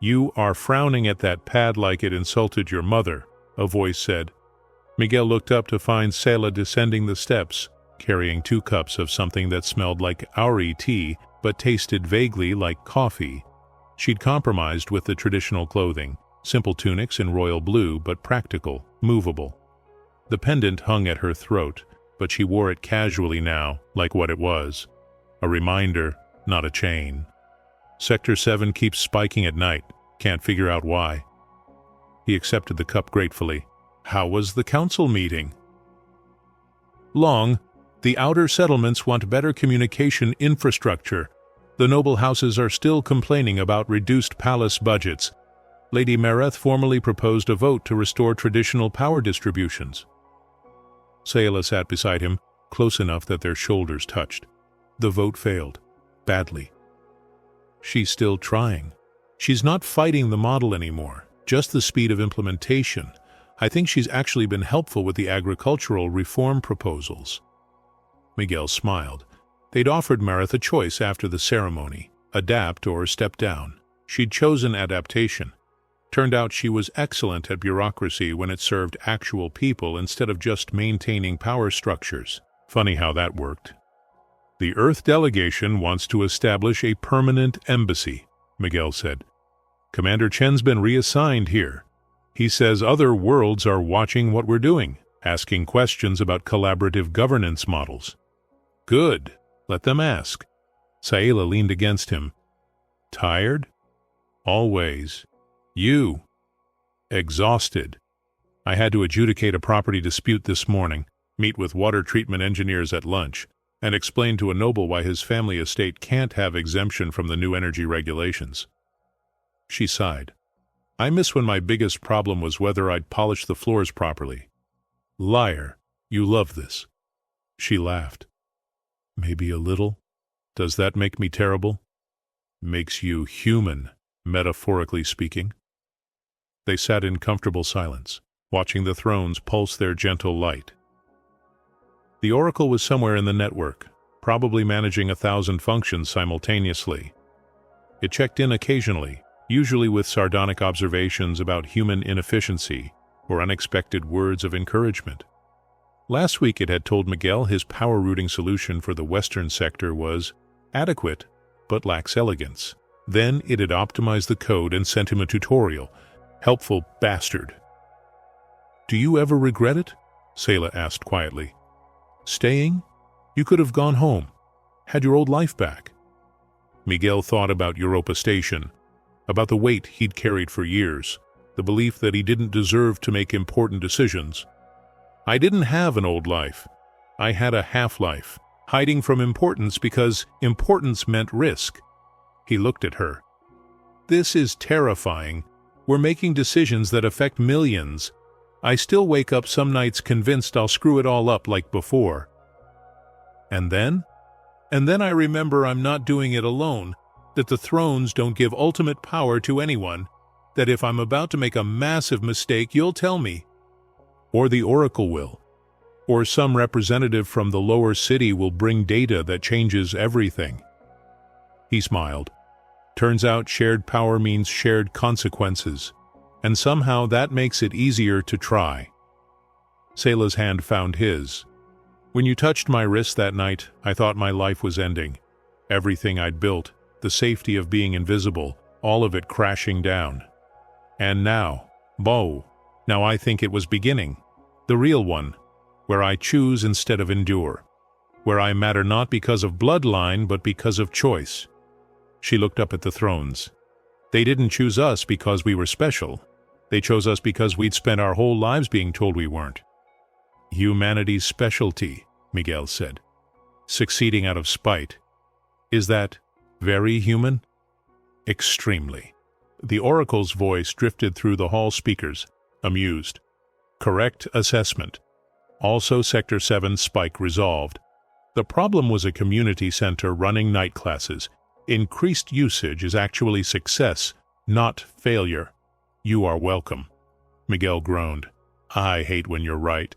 You are frowning at that pad like it insulted your mother, a voice said. Miguel looked up to find Sayela descending the steps, carrying 2 cups of something that smelled like Auri tea but tasted vaguely like coffee. She'd compromised with the traditional clothing, simple tunics in royal blue but practical, movable. The pendant hung at her throat, but she wore it casually now, like what it was. A reminder, not a chain. Sector 7 keeps spiking at night, can't figure out why. He accepted the cup gratefully. How was the council meeting? Long. The outer settlements want better communication infrastructure. The noble houses are still complaining about reduced palace budgets. Lady Mareth formally proposed a vote to restore traditional power distributions. Sayela sat beside him, close enough that their shoulders touched. The vote failed. Badly. She's still trying. She's not fighting the model anymore, just the speed of implementation. I think she's actually been helpful with the agricultural reform proposals." Miguel smiled. They'd offered Marith a choice after the ceremony: adapt or step down. She'd chosen adaptation. Turned out she was excellent at bureaucracy when it served actual people instead of just maintaining power structures. Funny how that worked. "The Earth delegation wants to establish a permanent embassy," Miguel said. "Commander Chen's been reassigned here. He says other worlds are watching what we're doing, asking questions about collaborative governance models." "Good. Let them ask." Sayla leaned against him. "Tired?" "Always." "You?" "Exhausted. I had to adjudicate a property dispute this morning, meet with water treatment engineers at lunch, and explain to a noble why his family estate can't have exemption from the new energy regulations." She sighed. "I miss when my biggest problem was whether I'd polish the floors properly." "Liar. You love this." She laughed. "Maybe a little. Does that make me terrible?" "Makes you human, metaphorically speaking." They sat in comfortable silence, watching the thrones pulse their gentle light. The Oracle was somewhere in the network, probably managing 1,000 functions simultaneously. It checked in occasionally, usually with sardonic observations about human inefficiency or unexpected words of encouragement. Last week it had told Miguel his power-routing solution for the western sector was adequate, but lacks elegance. Then it had optimized the code and sent him a tutorial. Helpful bastard. "Do you ever regret it?" Sayla asked quietly. "Staying? You could have gone home, had your old life back." Miguel thought about Europa Station, about the weight he'd carried for years, the belief that he didn't deserve to make important decisions. "I didn't have an old life. I had a half-life, hiding from importance because importance meant risk." He looked at her. "This is terrifying. We're making decisions that affect millions. I still wake up some nights convinced I'll screw it all up like before." And then I remember I'm not doing it alone, that the thrones don't give ultimate power to anyone, that if I'm about to make a massive mistake, you'll tell me. Or the Oracle will. Or some representative from the lower city will bring data that changes everything. He smiled. Turns out shared power means shared consequences, and somehow that makes it easier to try. Sayla's hand found his. "When you touched my wrist that night, I thought my life was ending. Everything I'd built, the safety of being invisible, all of it crashing down. And now, now I think it was beginning. The real one, where I choose instead of endure. Where I matter not because of bloodline, but because of choice." She looked up at the thrones. "They didn't choose us because we were special. They chose us because we'd spent our whole lives being told we weren't." "Humanity's specialty," Miguel said. "Succeeding out of spite. Is that very human?" "Extremely." The Oracle's voice drifted through the hall speakers, amused. "Correct assessment. Also Sector 7 spike resolved. The problem was a community center running night classes. Increased usage is actually success, not failure. You are welcome." Miguel groaned. "I hate when you're right."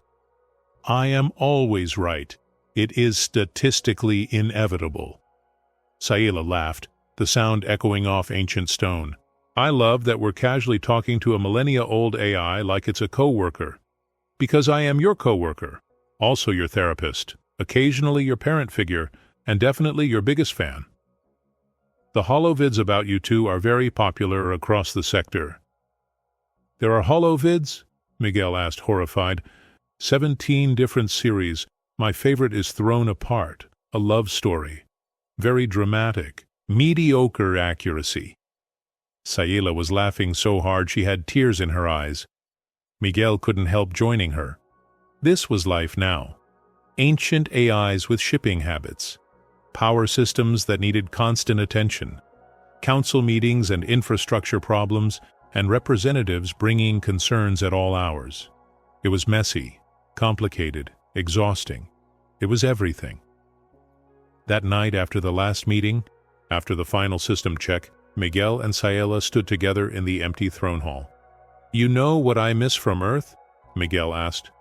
"I am always right. It is statistically inevitable." Sayla laughed, the sound echoing off ancient stone. "I love that we're casually talking to a millennia-old AI like it's a co-worker. Because I am your co-worker, also your therapist, occasionally your parent figure, and definitely your biggest fan. The holovids about you two are very popular across the sector." "There are holovids?" Miguel asked, horrified. 17 different series. My favorite is Thrown Apart, a love story. Very dramatic, mediocre accuracy." Sayla was laughing so hard she had tears in her eyes. Miguel couldn't help joining her. This was life now. Ancient AIs with shipping habits. Power systems that needed constant attention. Council meetings and infrastructure problems, and representatives bringing concerns at all hours. It was messy, complicated, exhausting. It was everything. That night after the last meeting, after the final system check, Miguel and Sayla stood together in the empty throne hall. "You know what I miss from Earth?" Miguel asked.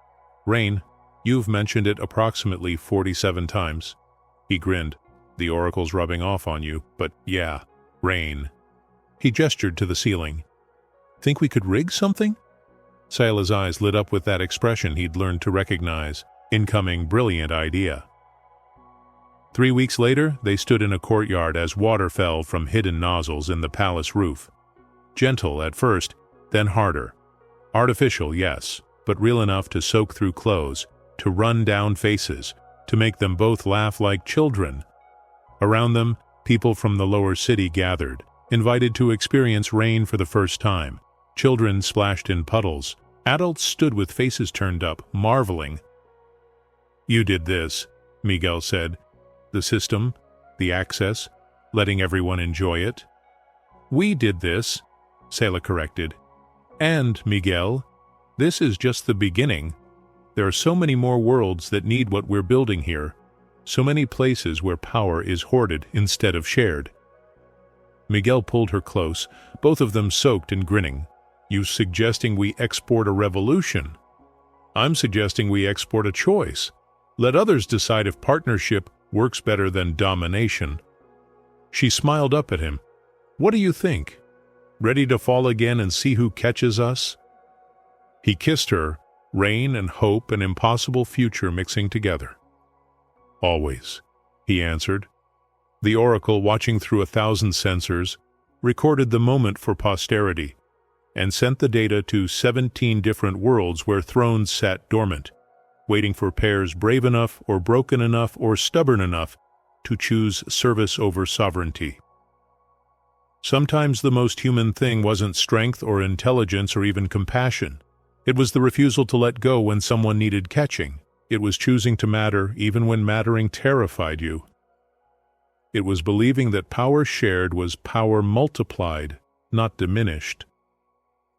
Rain, you've mentioned it approximately 47 times. He grinned. The oracle's rubbing off on you, but yeah, rain. He gestured to the ceiling. Think we could rig something? Sayla's eyes lit up with that expression he'd learned to recognize. Incoming brilliant idea. 3 weeks later, they stood in a courtyard as water fell from hidden nozzles in the palace roof. Gentle at first, then harder. Artificial, yes, but real enough to soak through clothes, to run down faces, to make them both laugh like children. Around them, people from the lower city gathered, invited to experience rain for the first time. Children splashed in puddles. Adults stood with faces turned up, marveling. You did this, Miguel said. The system, the access, letting everyone enjoy it. We did this, Sayla corrected. And, Miguel, this is just the beginning. There are so many more worlds that need what we're building here. So many places where power is hoarded instead of shared. Miguel pulled her close, both of them soaked and grinning. You suggesting we export a revolution? I'm suggesting we export a choice. Let others decide if partnership works better than domination. She smiled up at him. What do you think? Ready to fall again and see who catches us? He kissed her, rain and hope and impossible future mixing together. Always, he answered. The oracle, watching through 1,000 sensors, recorded the moment for posterity and sent the data to 17 different worlds where thrones sat dormant, waiting for pairs brave enough or broken enough or stubborn enough to choose service over sovereignty. Sometimes the most human thing wasn't strength or intelligence or even compassion. It was the refusal to let go when someone needed catching. It was choosing to matter even when mattering terrified you. It was believing that power shared was power multiplied, not diminished.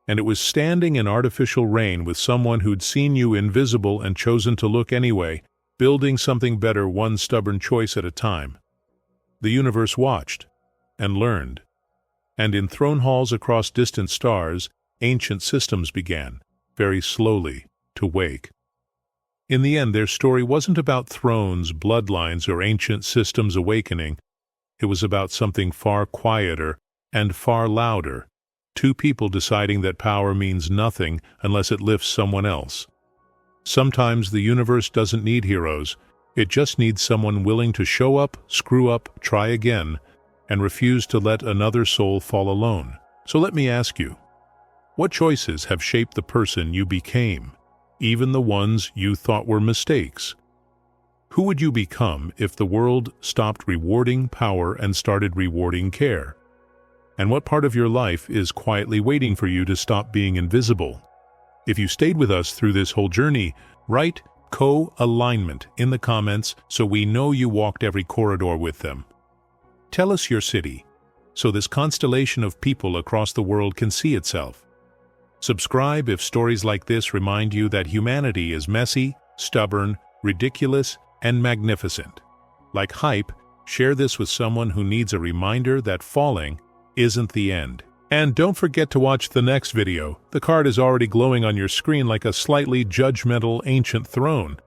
And it was standing in artificial rain with someone who'd seen you invisible and chosen to look anyway, building something better one stubborn choice at a time. The universe watched and learned. And in throne halls across distant stars, ancient systems began, very slowly, to wake. In the end, their story wasn't about thrones, bloodlines, or ancient systems awakening. It was about something far quieter and far louder. Two people deciding that power means nothing unless it lifts someone else. Sometimes the universe doesn't need heroes. It just needs someone willing to show up, screw up, try again, and refuse to let another soul fall alone. So let me ask you, what choices have shaped the person you became, even the ones you thought were mistakes? Who would you become if the world stopped rewarding power and started rewarding care? And what part of your life is quietly waiting for you to stop being invisible? If you stayed with us through this whole journey, write co-alignment in the comments so we know you walked every corridor with them. Tell us your city, so this constellation of people across the world can see itself. Subscribe if stories like this remind you that humanity is messy, stubborn, ridiculous, and magnificent. Like hype, share this with someone who needs a reminder that falling isn't the end. And don't forget to watch the next video. The card is already glowing on your screen like a slightly judgmental ancient throne.